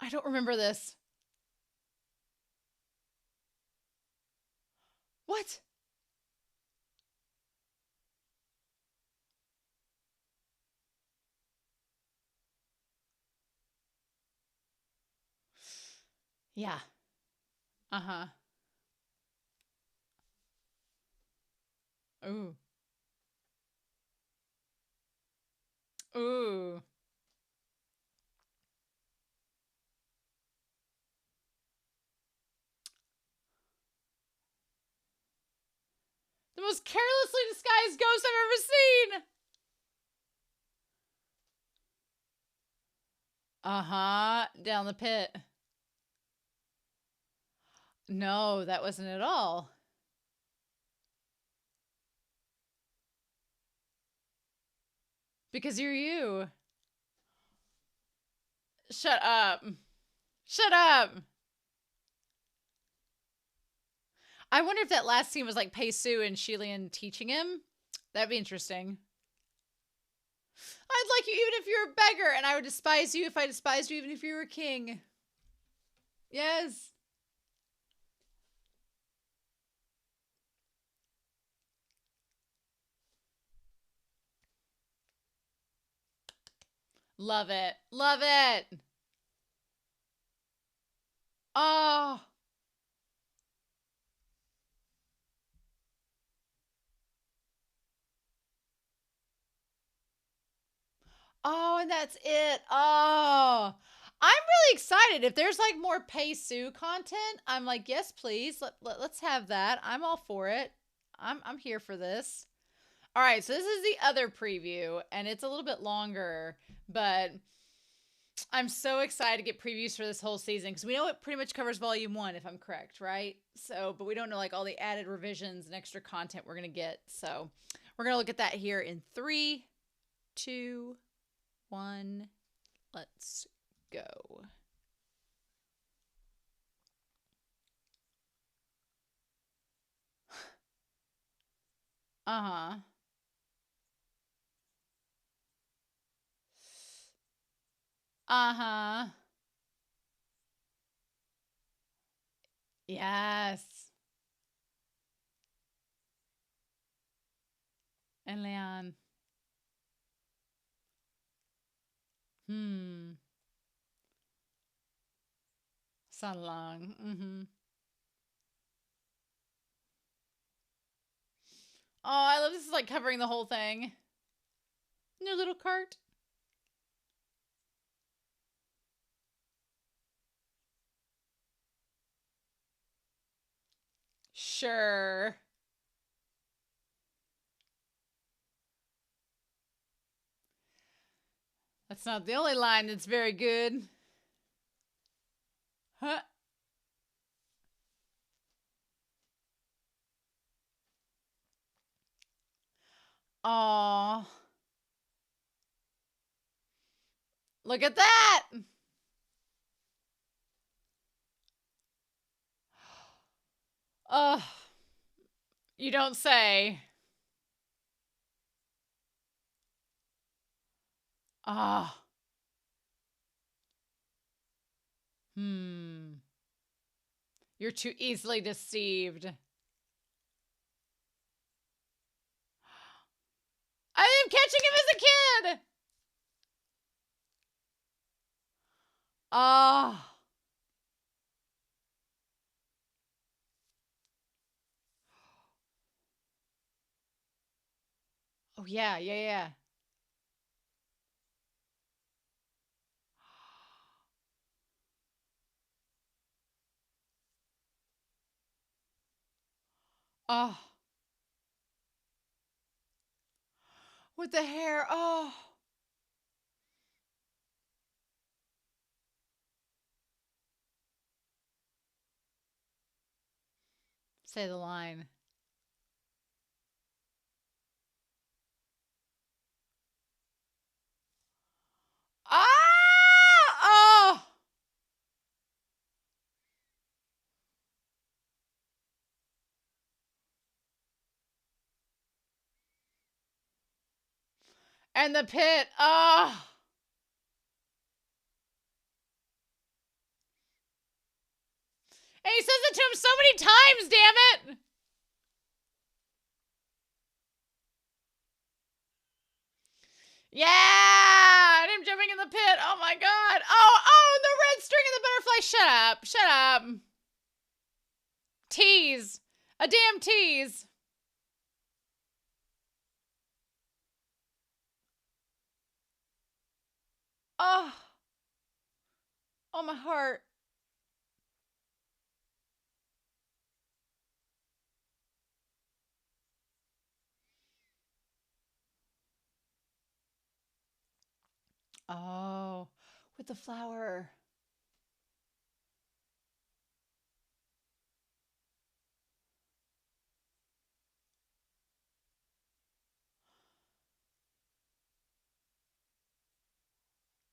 Speaker 1: I don't remember this. What? Yeah. Uh-huh. Ooh. Ooh. The most carelessly disguised ghost I've ever seen. Uh-huh. Down the pit. No, that wasn't at all. Because you're you. Shut up. Shut up. I wonder if that last scene was like Pei Su and Shilian teaching him. That'd be interesting. I'd like you even if you're a beggar, and I would despise you if I despised you even if you were a king. Yes. Love it. Love it. Oh. Oh, and that's it. Oh. I'm really excited. If there's like more Pei Su content, I'm like, yes, please. Let's have that. I'm all for it. I'm here for this. All right, so this is the other preview, and it's a little bit longer, but I'm so excited to get previews for this whole season because we know it pretty much covers volume 1, if I'm correct, right? So, but we don't know like all the added revisions and extra content we're gonna get. So, we're gonna look at that here in 3, 2, 1. Let's go. Uh huh. Uh huh. Yes. And Leon. Hmm. Sun Long. Mm hmm. Oh, I love this is like covering the whole thing. New little cart. Sure. That's not the only line that's very good. Huh? Aw. Look at that. Oh, you don't say. Ah. You're too easily deceived. I am catching him as a kid. Ah. Oh, yeah, yeah, yeah. Oh. With the hair. Oh. Say the line. Ah! Oh! And the pit. Oh! And he says it to him so many times, damn it! Yeah! And him jumping in the pit. Oh my god. Oh, the red string and the butterfly. Shut up. Shut up. Tease. A damn tease. Oh. Oh, my heart. Oh. With the flower.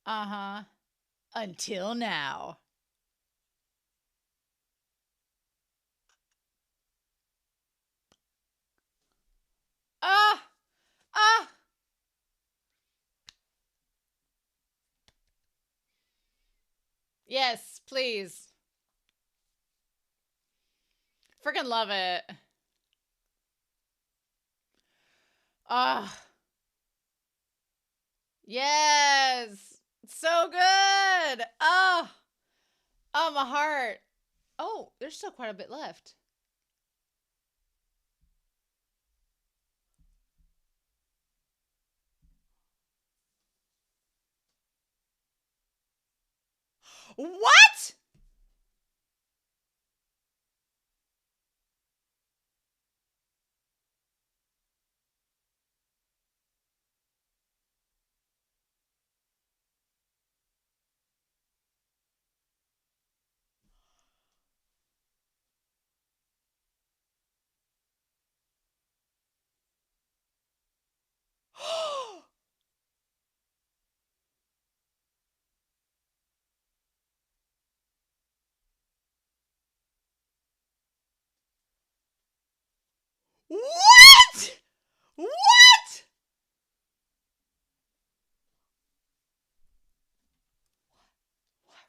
Speaker 1: Uh-huh. Until now. Ah! Ah! Yes, please. Freaking love it. Ah. Yes. So good. Oh. Oh, my heart. Oh, there's still quite a bit left. What? What? What?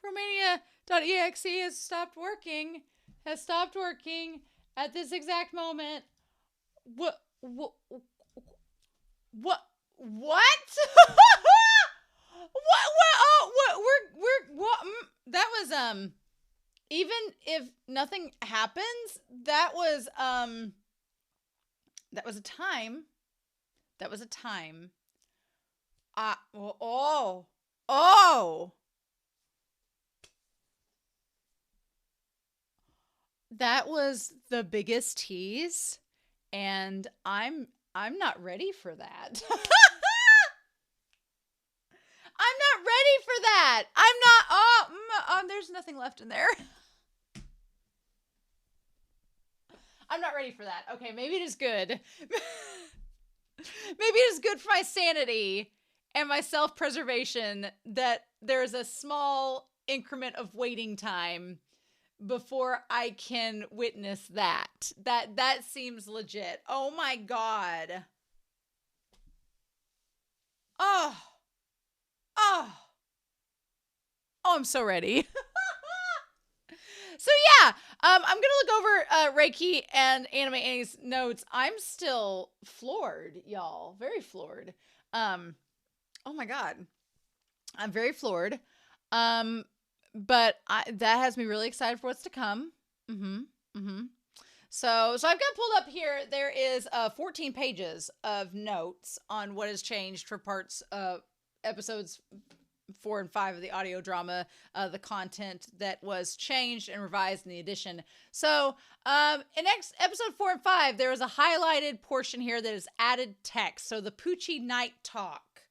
Speaker 1: Romania.exe has stopped working. Has stopped working at this exact moment. What? What? What? What? What? Oh, what? That was even if nothing happens, that was That was a time. That was a time. Oh. That was the biggest tease, and I'm not ready for that. I'm not ready for that. I'm not. There's nothing left in there. I'm not ready for that. Okay, maybe it is good. Maybe it is good for my sanity and my self-preservation that there's a small increment of waiting time before I can witness that. That seems legit. Oh my God. Oh. Oh. Oh, I'm so ready. So yeah, I'm gonna look over Reiki and Anime Annie's notes. I'm still floored, y'all. Very floored. Oh my God, I'm very floored. But that has me really excited for what's to come. So I've got pulled up here. There is 14 pages of notes on what has changed for parts of episodes 4 and 5 of the audio drama, the content that was changed and revised in the edition. So, in episode 4 and 5, there is a highlighted portion here that is added text. So the Poochie Night Talk,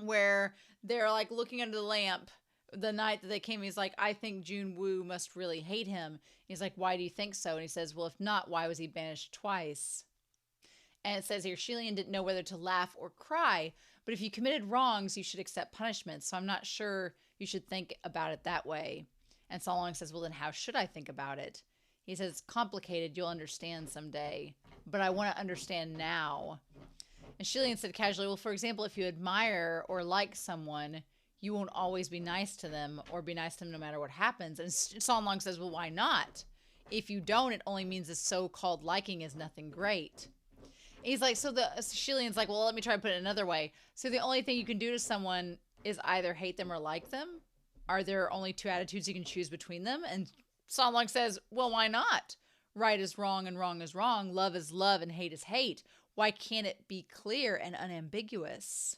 Speaker 1: where they're like looking under the lamp the night that they came. He's like, I think Junwoo must really hate him. He's like, why do you think so? And he says, well, if not, why was he banished twice? And it says here, Shilian didn't know whether to laugh or cry, but if you committed wrongs, you should accept punishment. So I'm not sure you should think about it that way. And Solong says, well, then how should I think about it? He says, it's complicated. You'll understand someday, but I want to understand now. And Shilian said casually, well, for example, if you admire or like someone, you won't always be nice to them or be nice to them no matter what happens. And Solong says, well, why not? If you don't, it only means the so-called liking is nothing great. He's like, so Shilian's like, well, let me try to put it another way. So the only thing you can do to someone is either hate them or like them? Are there only two attitudes you can choose between them? And Solong says, well, why not? Right is wrong and wrong is wrong. Love is love and hate is hate. Why can't it be clear and unambiguous?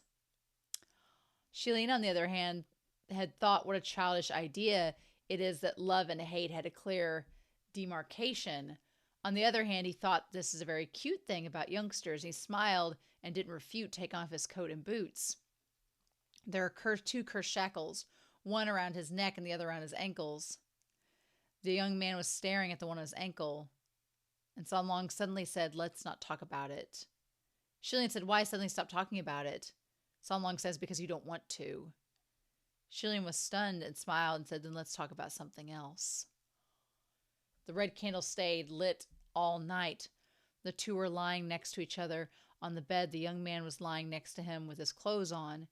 Speaker 1: Shilian, on the other hand, had thought what a childish idea it is that love and hate had a clear demarcation. On the other hand, he thought this is a very cute thing about youngsters. He smiled and didn't refute taking off his coat and boots. There are two cursed shackles, one around his neck and the other around his ankles. The young man was staring at the one on his ankle, and Solong suddenly said, let's not talk about it. Shilian said, why suddenly stop talking about it? Solong says, because you don't want to. Shilian was stunned and smiled and said, then let's talk about something else. The red candle stayed lit all night. The two were lying next to each other on the bed. The young man was lying next to him with his clothes on.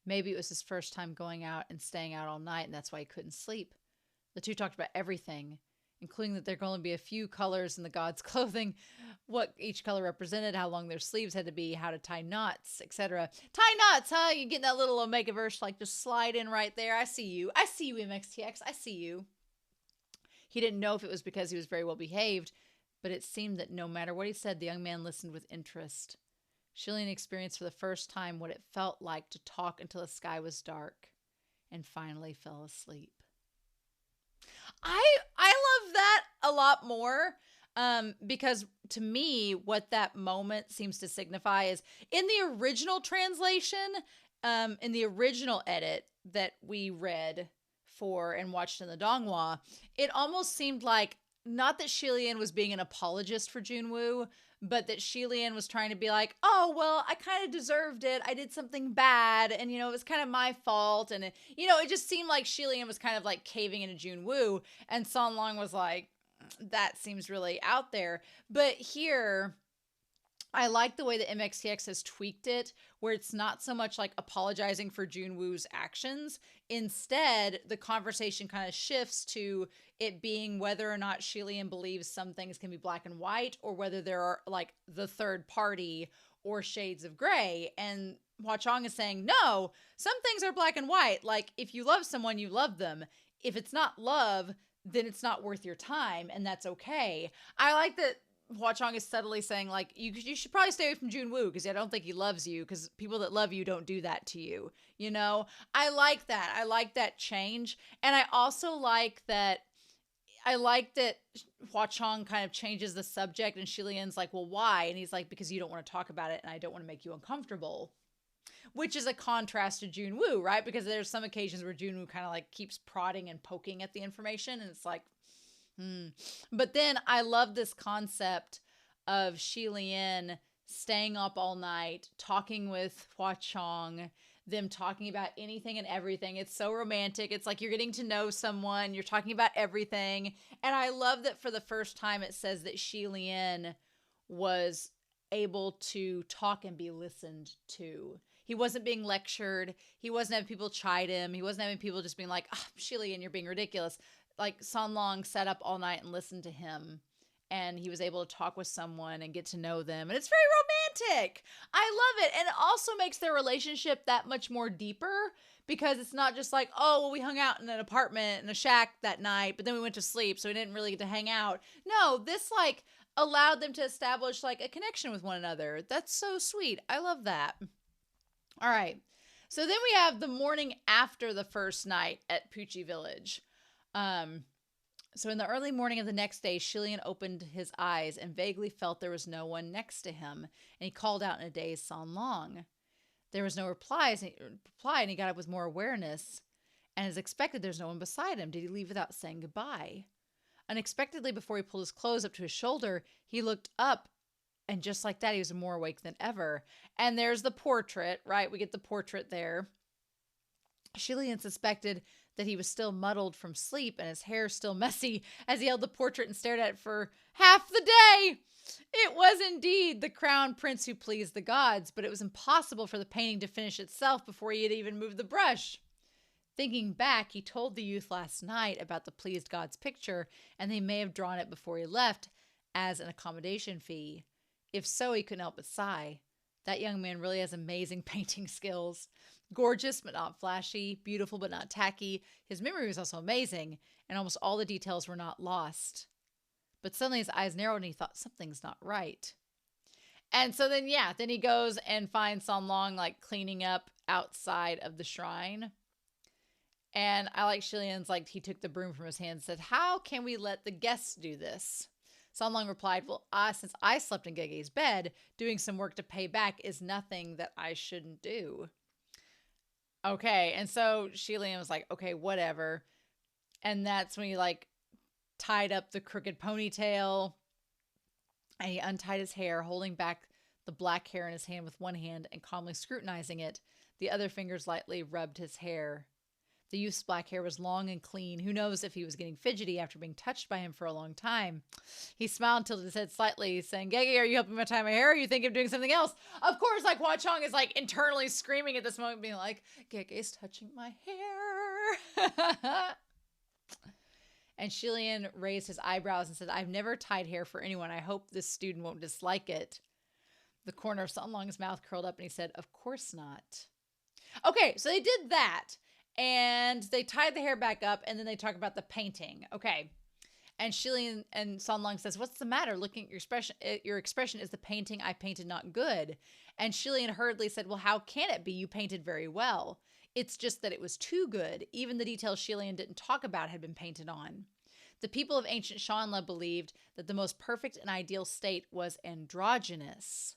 Speaker 1: Maybe it was his first time going out and staying out all night, and that's why he couldn't sleep. The two talked about everything, including that there could only be a few colors in the god's clothing, what each color represented, how long their sleeves had to be, how to tie knots, etc. Tie knots, huh? You get that little Omega verse, like just slide in right there. I see you. I see you, MXTX. I see you. He didn't know if it was because he was very well behaved, but it seemed that no matter what he said, the young man listened with interest. Shilian experienced for the first time what it felt like to talk until the sky was dark, and finally fell asleep. I love that a lot more, because to me, what that moment seems to signify is in the original translation, in the original edit that we read for and watched in the Donghua, it almost seemed like not that Shilian was being an apologist for Junwoo, but that Shilian was trying to be like, oh, well, I kind of deserved it. I did something bad. And, it was kind of my fault. And, it just seemed like Shilian was kind of like caving into Junwoo. And Sanlong was like, that seems really out there. But here, I like the way that MXTX has tweaked it, where it's not so much like apologizing for Junwoo's actions. Instead, the conversation kind of shifts to it being whether or not Shilian believes some things can be black and white, or whether there are like the third party or shades of gray. And Hwa-Chong is saying, no, some things are black and white. Like if you love someone, you love them. If it's not love, then it's not worth your time, and that's okay. I like that Hua Chong is subtly saying, like, you should probably stay away from Junwoo because I don't think he loves you, because people that love you don't do that to you. You know, I like that. I like that change. And I also like that. I like that Hua Chong kind of changes the subject, and Shilian's like, well, why? And he's like, because you don't want to talk about it and I don't want to make you uncomfortable. Which is a contrast to Junwoo, right? Because there's some occasions where Junwoo kind of like keeps prodding and poking at the information, and it's like, But then I love this concept of Shilian staying up all night, talking with Hua Chong, them talking about anything and everything. It's so romantic. It's like you're getting to know someone, you're talking about everything. And I love that for the first time it says that Shilian was able to talk and be listened to. He wasn't being lectured. He wasn't having people chide him. He wasn't having people just being like, oh, Shilian, you're being ridiculous. Like, San Long sat up all night and listened to him, and he was able to talk with someone and get to know them. And it's very romantic. I love it. And it also makes their relationship that much more deeper, because it's not just like, oh, well, we hung out in an apartment in a shack that night, but then we went to sleep, so we didn't really get to hang out. No, this like allowed them to establish like a connection with one another. That's so sweet. I love that. All right. So then we have the morning after the first night at Pucci Village. So in the early morning of the next day, Shilian opened his eyes and vaguely felt there was no one next to him, and he called out in a dazed San Long. There was no reply, and he got up with more awareness, and as expected, there's no one beside him. Did he leave without saying goodbye? Unexpectedly, before he pulled his clothes up to his shoulder, he looked up, and just like that, he was more awake than ever. And there's the portrait, right? We get the portrait there. Shilian suspected that he was still muddled from sleep and his hair still messy as he held the portrait and stared at it for half the day. It was indeed the crown prince who pleased the gods, but it was impossible for the painting to finish itself before he had even moved the brush. Thinking back, he told the youth last night about the pleased god's picture, and they may have drawn it before he left as an accommodation fee. If so, he couldn't help but sigh. That young man really has amazing painting skills. Gorgeous but not flashy, beautiful but not tacky. His memory was also amazing, and almost all the details were not lost. But suddenly his eyes narrowed and he thought something's not right. And so then he goes and finds San Long like cleaning up outside of the shrine. And I like Shilian's like, he took the broom from his hand and said, how can we let the guests do this? San Long replied, well, since I slept in Gege's bed, doing some work to pay back is nothing that I shouldn't do. Okay, and so Shilian was like, okay, whatever. And that's when he like tied up the crooked ponytail, and he untied his hair, holding back the black hair in his hand with one hand and calmly scrutinizing it. The other fingers lightly rubbed his hair. The youth's black hair was long and clean. Who knows if he was getting fidgety after being touched by him for a long time. He smiled and tilted his head slightly, saying, Gege, are you helping me tie my hair, or are you thinking of doing something else? Of course, like, Hua Chong is like internally screaming at this moment, being like, Gege's touching my hair. And Shilian raised his eyebrows and said, I've never tied hair for anyone. I hope this student won't dislike it. The corner of San Long's mouth curled up and he said, of course not. Okay, so they did that. And they tied the hair back up, and then they talk about the painting. Okay. And Shilian and San Long says, what's the matter? Looking at your expression, is the painting I painted not good? And Shilian hurriedly said, well, how can it be? You painted very well. It's just that it was too good. Even the details Shilian didn't talk about had been painted on. The people of ancient Shanla believed that the most perfect and ideal state was androgynous.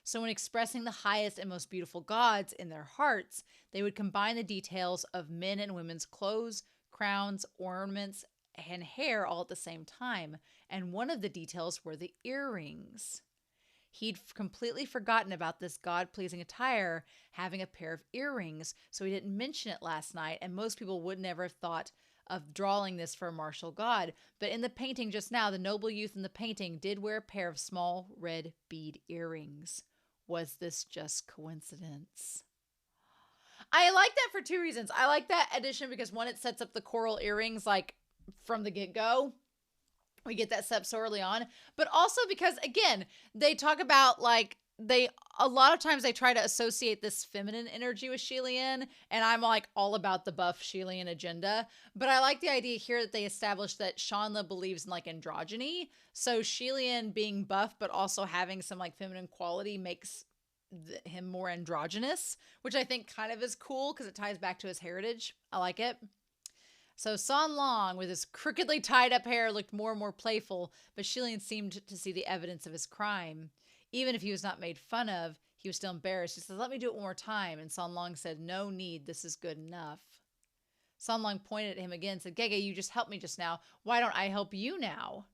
Speaker 1: So when expressing the highest and most beautiful gods in their hearts, they would combine the details of men and women's clothes, crowns, ornaments, and hair all at the same time. And one of the details were the earrings. He'd completely forgotten about this god-pleasing attire having a pair of earrings, so he didn't mention it last night, and most people would never have thought of drawing this for a martial god. But in the painting just now, the noble youth in the painting did wear a pair of small red bead earrings. Was this just coincidence? I like that for two reasons. I like that addition because, one, it sets up the coral earrings like from the get-go. We get that set up so early on. But also because, again, they talk about like a lot of times they try to associate this feminine energy with Shelian, and I'm like all about the buff Shelian agenda. But I like the idea here that they established that Shanla believes in like androgyny. So Shelian being buff but also having some like feminine quality makes him more androgynous, which I think kind of is cool because it ties back to his heritage. I like it. So San Long, with his crookedly tied up hair, looked more and more playful, but Shilian seemed to see the evidence of his crime. Even if he was not made fun of, he was still embarrassed. He said, "Let me do it one more time." And San Long said, "No need, this is good enough." San Long pointed at him again and said, "Gege, you just helped me just now. Why don't I help you now?"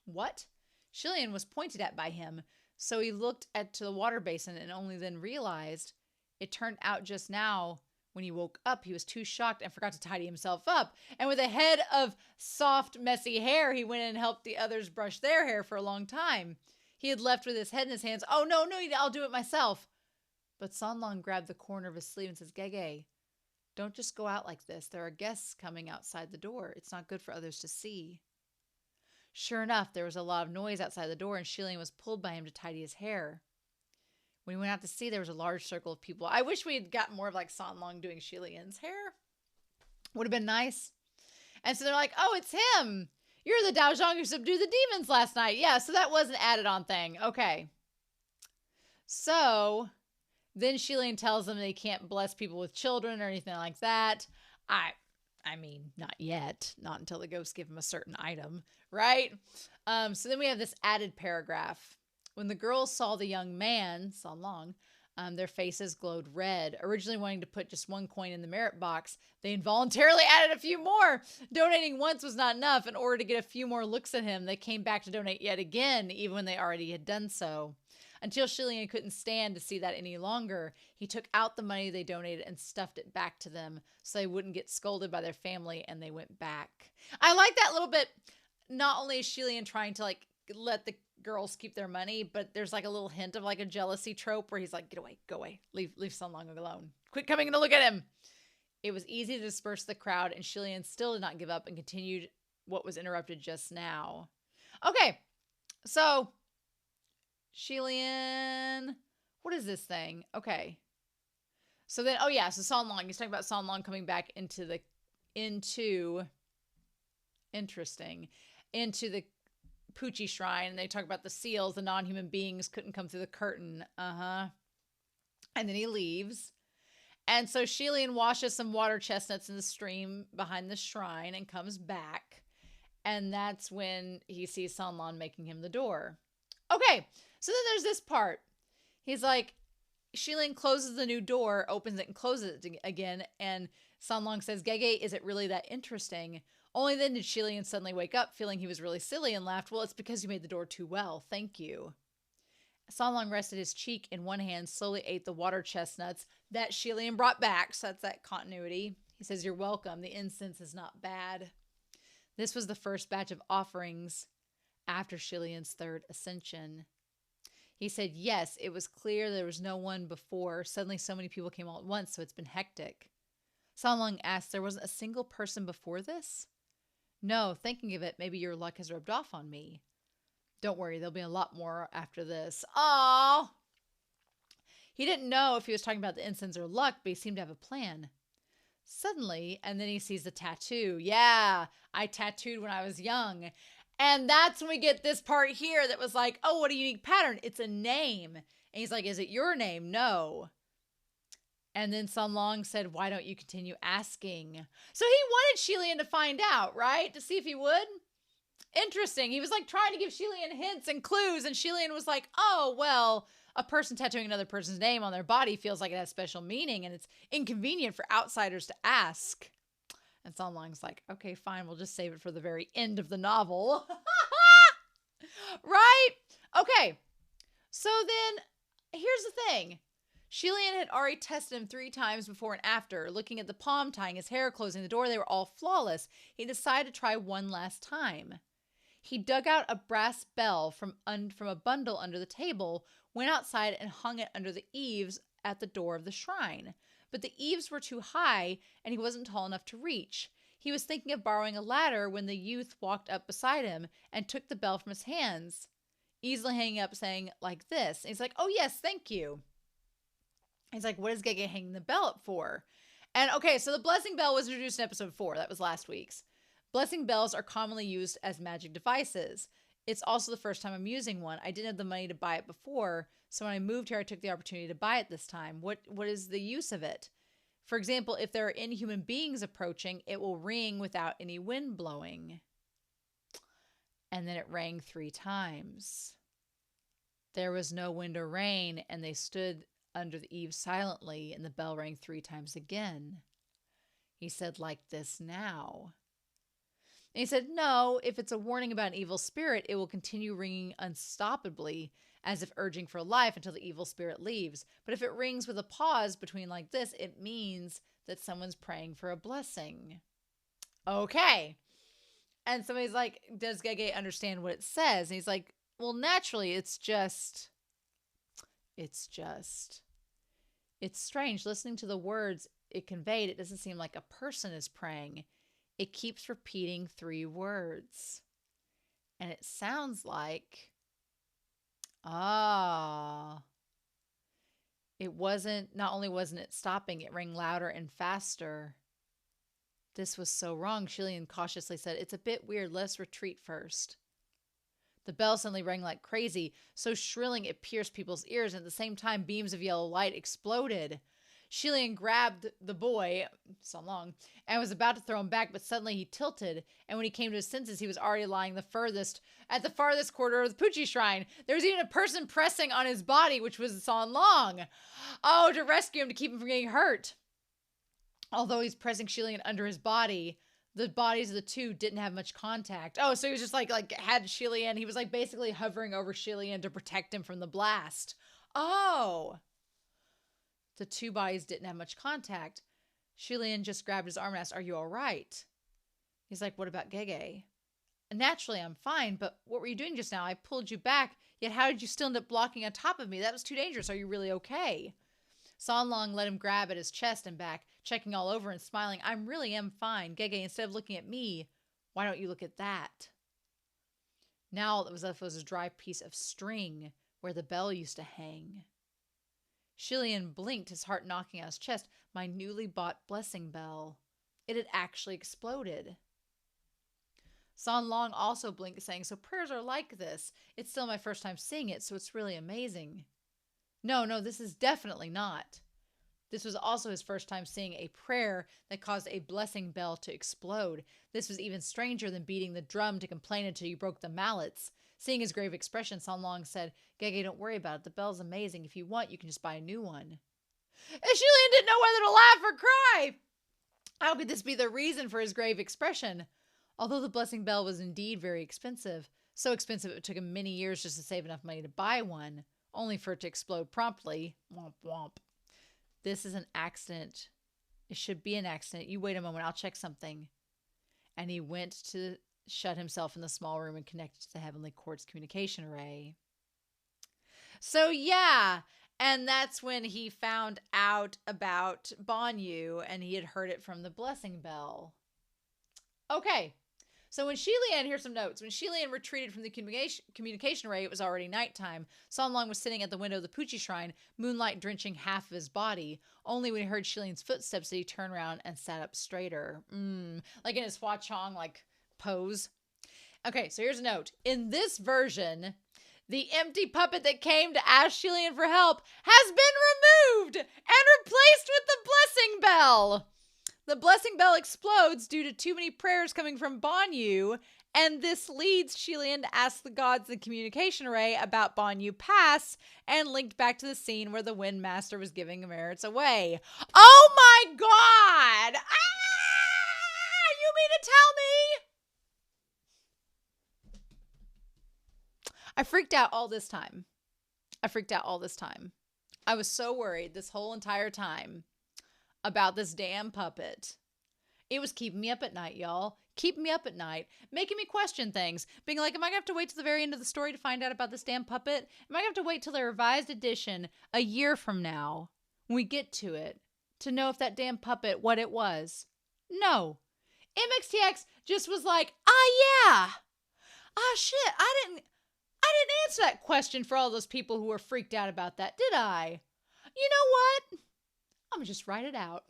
Speaker 1: What? Shilian was pointed at by him, so he looked to the water basin and only then realized it turned out just now when he woke up, he was too shocked and forgot to tidy himself up. And with a head of soft, messy hair, he went in and helped the others brush their hair for a long time. He had left with his head in his hands. "Oh, no, I'll do it myself." But San Long grabbed the corner of his sleeve and says, "Gege, don't just go out like this. There are guests coming outside the door. It's not good for others to see." Sure enough, there was a lot of noise outside the door, and Shilian was pulled by him to tidy his hair. When we went out to see, there was a large circle of people. I wish we had gotten more of like San Long doing Shilian's hair. Would have been nice. And so they're like, "Oh, it's him. You're the Dao Zhang who subdued the demons last night." Yeah, so that was an added on thing. Okay. So then Shilian tells them they can't bless people with children or anything like that. I mean, not yet. Not until the ghosts give him a certain item, right? So then we have this added paragraph. When the girls saw the young man, San Long, their faces glowed red. Originally wanting to put just one coin in the merit box, they involuntarily added a few more. Donating once was not enough. In order to get a few more looks at him, they came back to donate yet again, even when they already had done so. Until Shilian couldn't stand to see that any longer, he took out the money they donated and stuffed it back to them so they wouldn't get scolded by their family, and they went back. I like that little bit. Not only is Shilian trying to like let the girls keep their money, but there's like a little hint of like a jealousy trope where he's like, "Get away, go away, leave San Long alone. Quit coming to look at him." It was easy to disperse the crowd, and Shilian still did not give up and continued what was interrupted just now. Okay, so Shilian, what is this thing? Okay. So then, oh yeah, so San Long, he's talking about San Long coming back into the Poochie Shrine, and they talk about the seals, the non-human beings couldn't come through the curtain. And then he leaves. And so Shilian washes some water chestnuts in the stream behind the shrine and comes back. And that's when he sees San Long making him the door. Okay, so then there's this part. He's like, Shilian closes the new door, opens it and closes it again, and San Long says, "Gege, is it really that interesting?" Only then did Shilian suddenly wake up, feeling he was really silly, and laughed. "Well, it's because you made the door too well. Thank you." San Long rested his cheek in one hand, slowly ate the water chestnuts that Shilian brought back, so that's that continuity. He says, "You're welcome. The incense is not bad." This was the first batch of offerings after Shilian's third ascension. He said, "Yes, it was clear there was no one before. Suddenly so many people came all at once, so it's been hectic." San Long asked, "There wasn't a single person before this?" "No, thinking of it, maybe your luck has rubbed off on me." "Don't worry, there'll be a lot more after this." Aww. He didn't know if he was talking about the incense or luck, but he seemed to have a plan. Suddenly, and then he sees the tattoo. "Yeah, I tattooed when I was young." And that's when we get this part here that was like, "Oh, what a unique pattern. It's a name." And he's like, "Is it your name?" "No." And then San Long said, "Why don't you continue asking?" So he wanted Shilian to find out, right? To see if he would. Interesting. He was like trying to give Shilian hints and clues, and Shilian was like, "Oh, well, a person tattooing another person's name on their body feels like it has special meaning, and it's inconvenient for outsiders to ask." And San Long's like, "Okay, fine, we'll just save it for the very end of the novel." Right? Okay. So then, here's the thing. Shilian had already tested him 3 times before and after. Looking at the palm, tying his hair, closing the door, they were all flawless. He decided to try one last time. He dug out a brass bell from a bundle under the table, went outside and hung it under the eaves at the door of the shrine. But the eaves were too high, and he wasn't tall enough to reach. He was thinking of borrowing a ladder when the youth walked up beside him and took the bell from his hands. easily hanging up saying like this. And he's like, oh, yes, thank you. He's like, what is Gege hanging the bell up for? And okay, so the blessing bell was introduced in episode 4. That was last week's. Blessing bells are commonly used as magic devices. It's also the first time I'm using one. I didn't have the money to buy it before, so when I moved here, I took the opportunity to buy it this time. What is the use of it? For example, if there are inhuman beings approaching, it will ring without any wind blowing. And then it rang 3 times. There was no wind or rain, and they stood under the eaves silently, and the bell rang 3 times again. He said, like this now. And he said, no, if it's a warning about an evil spirit, it will continue ringing unstoppably, as if urging for life until the evil spirit leaves. But if it rings with a pause between like this, it means that someone's praying for a blessing. Okay. And somebody's like, does Gege understand what it says? And he's like, well, naturally, it's strange. Listening to the words it conveyed, it doesn't seem like a person is praying. It keeps repeating 3 words. And it sounds like, not only wasn't it stopping, it rang louder and faster. This was so wrong. Shilian cautiously said, it's a bit weird. Let's retreat first. The bell suddenly rang like crazy, so shrilling it pierced people's ears, and at the same time, beams of yellow light exploded. Shilian grabbed the boy, so long, and was about to throw him back, but suddenly he tilted, and when he came to his senses, he was already lying at the farthest corner of the Poochie Shrine. There was even a person pressing on his body, which was San Long. Oh, to rescue him, to keep him from getting hurt. Although he's pressing Shilian under his body, the bodies of the two didn't have much contact. Oh, so he was just like had Shilian. He was like basically hovering over Shilian to protect him from the blast. Oh. The 2 bodies didn't have much contact. Shilian just grabbed his arm and asked, are you all right? He's like, what about Gege? Naturally, I'm fine, but what were you doing just now? I pulled you back, yet how did you still end up blocking on top of me? That was too dangerous. Are you really okay? San Long let him grab at his chest and back, checking all over and smiling. I really am fine. Gege, instead of looking at me, why don't you look at that? Now all that was left was a dry piece of string where the bell used to hang. Shilian blinked, his heart knocking out his chest. My newly bought blessing bell. It had actually exploded. San Long also blinked, saying, so prayers are like this. It's still my first time seeing it, so it's really amazing. No, this is definitely not. This was also his first time seeing a prayer that caused a blessing bell to explode. This was even stranger than beating the drum to complain until you broke the mallets. Seeing his grave expression, San Long said, Gege, don't worry about it. The bell's amazing. If you want, you can just buy a new one. And Shilian didn't know whether to laugh or cry. How could this be the reason for his grave expression? Although the blessing bell was indeed very expensive, so expensive it took him many years just to save enough money to buy one, only for it to explode promptly. Womp womp. This is an accident. It should be an accident. You wait a moment. I'll check something. And he went to shut himself in the small room and connected to the Heavenly Court's communication array. So yeah, and that's when he found out about Banyu, and he had heard it from the blessing bell. Okay, so when Shilian, here's some notes. When Shilian retreated from the communication array, it was already nighttime. San Long was sitting at the window of the Poochie Shrine, moonlight drenching half of his body. Only when he heard Shilian's footsteps did he turn around and sat up straighter. Like in his Hua Chong, pose. Okay, so here's a note. In this version, the empty puppet that came to ask Shilian for help has been removed and replaced with the blessing bell. The blessing bell explodes due to too many prayers coming from Banyu, and this leads Shilian to ask the gods in the communication array about Banyu Pass, and linked back to the scene where the Wind Master was giving merits away. Oh my god! You mean to tell me? I freaked out all this time. I was so worried this whole entire time about this damn puppet. It was keeping me up at night, y'all. Keeping me up at night. Making me question things. Being like, am I going to have to wait till the very end of the story to find out about this damn puppet? Am I going to have to wait till the revised edition a year from now, when we get to it, to know if that damn puppet, what it was? No. MXTX just was like, yeah. Shit, I didn't answer that question for all those people who were freaked out about that, did I? You know what? I'm going to just write it out.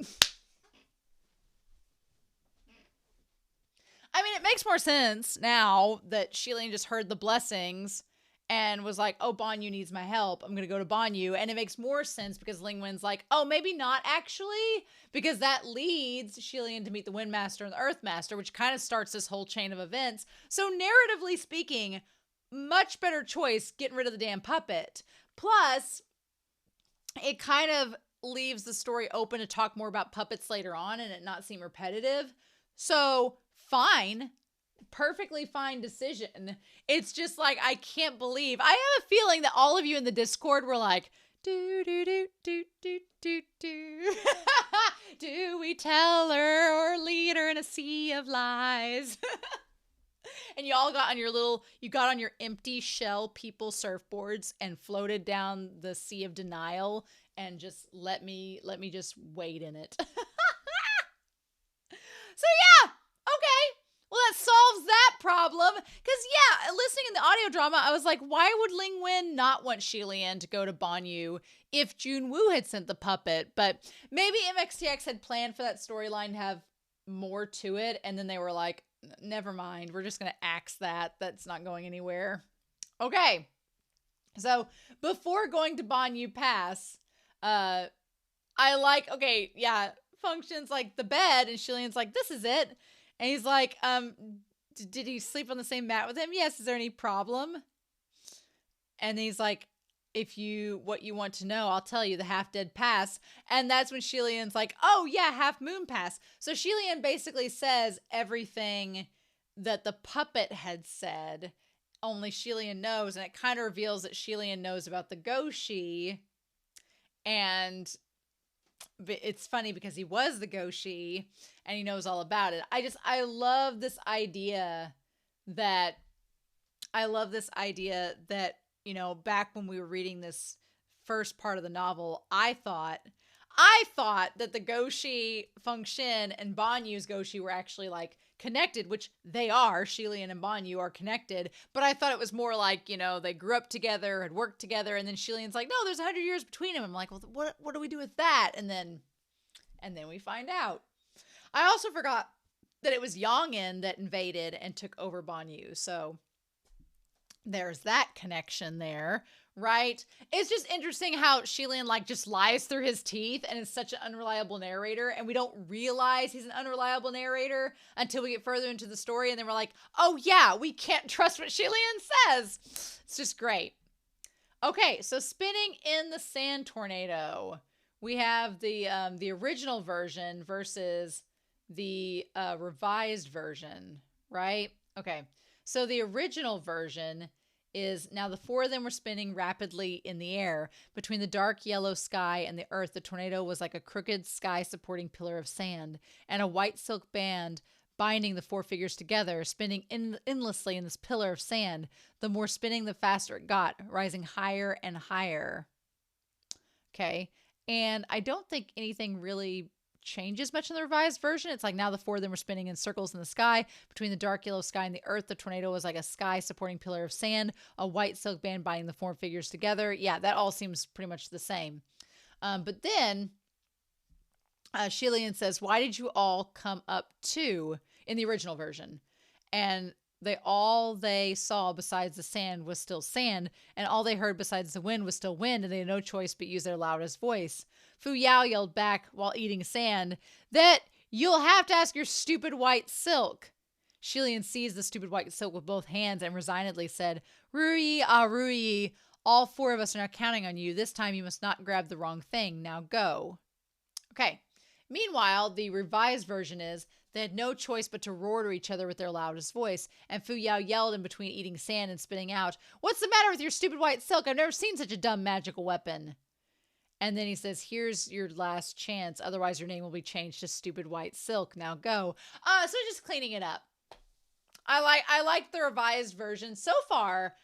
Speaker 1: I mean, it makes more sense now that Shilian just heard the blessings and was like, oh, Banyu needs my help. I'm going to go to Banyu. And it makes more sense because Lingwen's like, oh, maybe not actually. Because that leads Shilian to meet the Windmaster and the Earthmaster, which kind of starts this whole chain of events. So narratively speaking, much better choice getting rid of the damn puppet. Plus, it kind of leaves the story open to talk more about puppets later on and it not seem repetitive. So fine. Perfectly fine decision. It's just like, I can't believe. I have a feeling that all of you in the Discord were like, do, do, do, do, do, do, do. Do we tell her or lead her in a sea of lies? And you all got on you got on your empty shell people surfboards and floated down the sea of denial and just let me just wade in it. So yeah, okay. Well, that solves that problem. Because, yeah, listening in the audio drama, I was like, why would Lingwen not want Shilian to go to Banyu if Junwoo had sent the puppet? But maybe MXTX had planned for that storyline to have more to it. And then they were like, never mind. We're just going to axe that. That's not going anywhere. Okay. So before going to Banyu Pass, I like, okay, yeah, functions like the bed. And Shilian's like, this is it. And he's like, did he sleep on the same mat with him? Yes. Is there any problem? And he's like, what you want to know, I'll tell you, the half-dead pass. And that's when Shilian's like, oh yeah, half moon pass. So Shilian basically says everything that the puppet had said, only Shilian knows. And it kind of reveals that Shilian knows about the Goshi. And it's funny because he was the Goshi and he knows all about it. I love this idea that, you know, back when we were reading this first part of the novel, I thought that the Goshi Fengshen and Banyu's Goshi were actually like connected, which they are. Shilian and Banyu are connected, but I thought it was more like, you know, they grew up together, had worked together, and then Shilian's like, no, there's 100 years between them. I'm like, well, what do we do with that? And then we find out. I also forgot that it was Yongin that invaded and took over Banyu, so there's that connection there, right? It's just interesting how Shilian like just lies through his teeth and is such an unreliable narrator, and we don't realize he's an unreliable narrator until we get further into the story, and then we're like, oh yeah, we can't trust what Shilian says. It's just great. Okay, so spinning in the sand tornado. We have the original version versus the revised version, right? Okay, so the original version is now the four of them were spinning rapidly in the air. Between the dark yellow sky and the earth, the tornado was like a crooked sky-supporting pillar of sand, and a white silk band binding the four figures together, spinning endlessly in this pillar of sand. The more spinning, the faster it got, rising higher and higher. Okay, and I don't think anything really changes much in the revised version. It's like now the four of them were spinning in circles in the sky. Between the dark yellow sky and the earth, the tornado was like a sky supporting pillar of sand, a white silk band binding the four figures together. Yeah, that all seems pretty much the same. But then Shilian says, why did you all come up too in the original version? And they saw besides the sand was still sand, and all they heard besides the wind was still wind, and they had no choice but use their loudest voice. Fu Yao yelled back while eating sand that you'll have to ask your stupid white silk. Shilian seized the stupid white silk with both hands and resignedly said, Ruyi, Ruyi, all four of us are now counting on you. This time you must not grab the wrong thing. Now go. Okay. Meanwhile, the revised version is they had no choice but to roar to each other with their loudest voice, and Fu Yao yelled in between eating sand and spitting out, what's the matter with your stupid white silk? I've never seen such a dumb magical weapon. And then he says, here's your last chance. Otherwise, your name will be changed to Stupid White Silk. Now go. So just cleaning it up. I like the revised version. So far,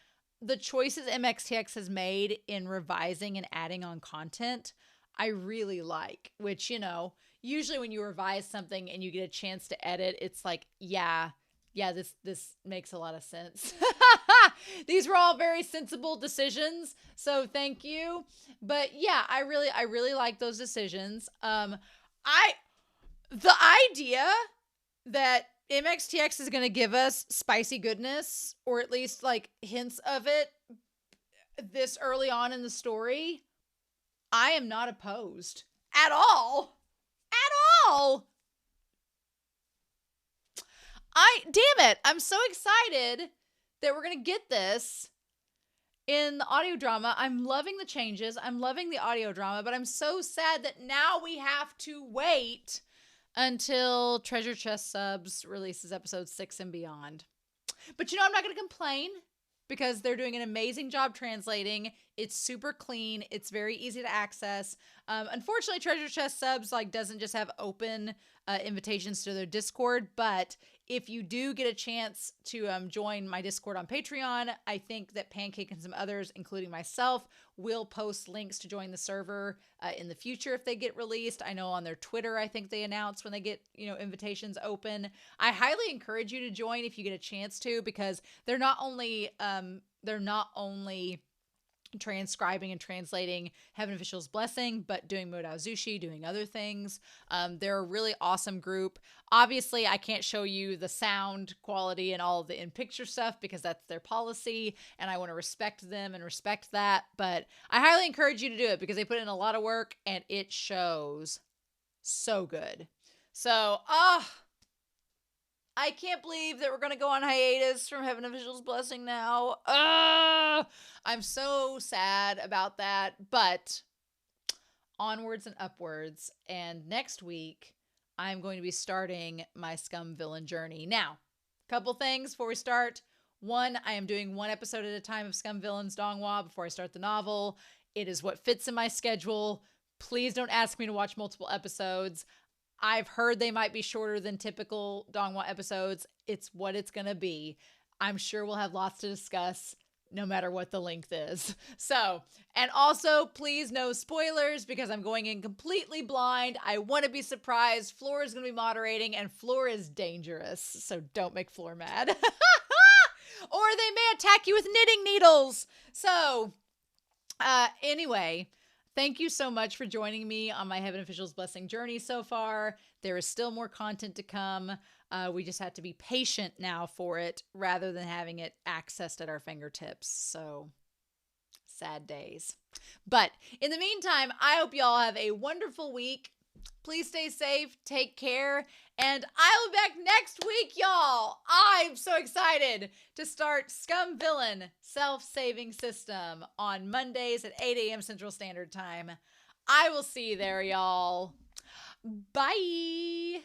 Speaker 1: the choices MXTX has made in revising and adding on content, I really like. Which, you know, usually when you revise something and you get a chance to edit, it's like, yeah, this makes a lot of sense. These were all very sensible decisions, so thank you. But yeah, I really like those decisions. The idea that MXTX is going to give us spicy goodness, or at least like hints of it this early on in the story, I am not opposed at all. At all. Damn it, I'm so excited that we're going to get this in the audio drama. I'm loving the changes. I'm loving the audio drama, but I'm so sad that now we have to wait until Treasure Chest Subs releases episode 6 and beyond. But I'm not going to complain because they're doing an amazing job translating. It's super clean. It's very easy to access. Unfortunately, Treasure Chest Subs doesn't just have open invitations to their Discord, but if you do get a chance to join my Discord on Patreon, I think that Pancake and some others, including myself, will post links to join the server in the future if they get released. I know on their Twitter, I think they announce when they get, invitations open. I highly encourage you to join if you get a chance to, because they're not only transcribing and translating Heaven Official's Blessing, but doing Modao Zushi, doing other things. They're a really awesome group. Obviously, I can't show you the sound quality and all of the in-picture stuff because that's their policy, and I want to respect them and respect that. But I highly encourage you to do it because they put in a lot of work, and it shows so good. So, I can't believe that we're going to go on hiatus from Heaven Official's Blessing now. I'm so sad about that, but onwards and upwards. And next week, I'm going to be starting my Scum Villain journey. Now, a couple things before we start. One, I am doing one episode at a time of Scum Villain's Donghua before I start the novel. It is what fits in my schedule. Please don't ask me to watch multiple episodes. I've heard they might be shorter than typical Donghua episodes. It's what it's going to be. I'm sure we'll have lots to discuss no matter what the length is. So, and also please no spoilers because I'm going in completely blind. I want to be surprised. Floor is going to be moderating and Floor is dangerous. So don't make Floor mad. Or they may attack you with knitting needles. So, anyway, thank you so much for joining me on my Heaven Official's Blessing journey so far. There is still more content to come. We just have to be patient now for it rather than having it accessed at our fingertips. So, sad days. But in the meantime, I hope y'all have a wonderful week. Please stay safe, take care, and I'll be back next week, y'all. I'm so excited to start Scum Villain Self-Saving System on Mondays at 8 a.m. Central Standard Time. I will see you there, y'all. Bye.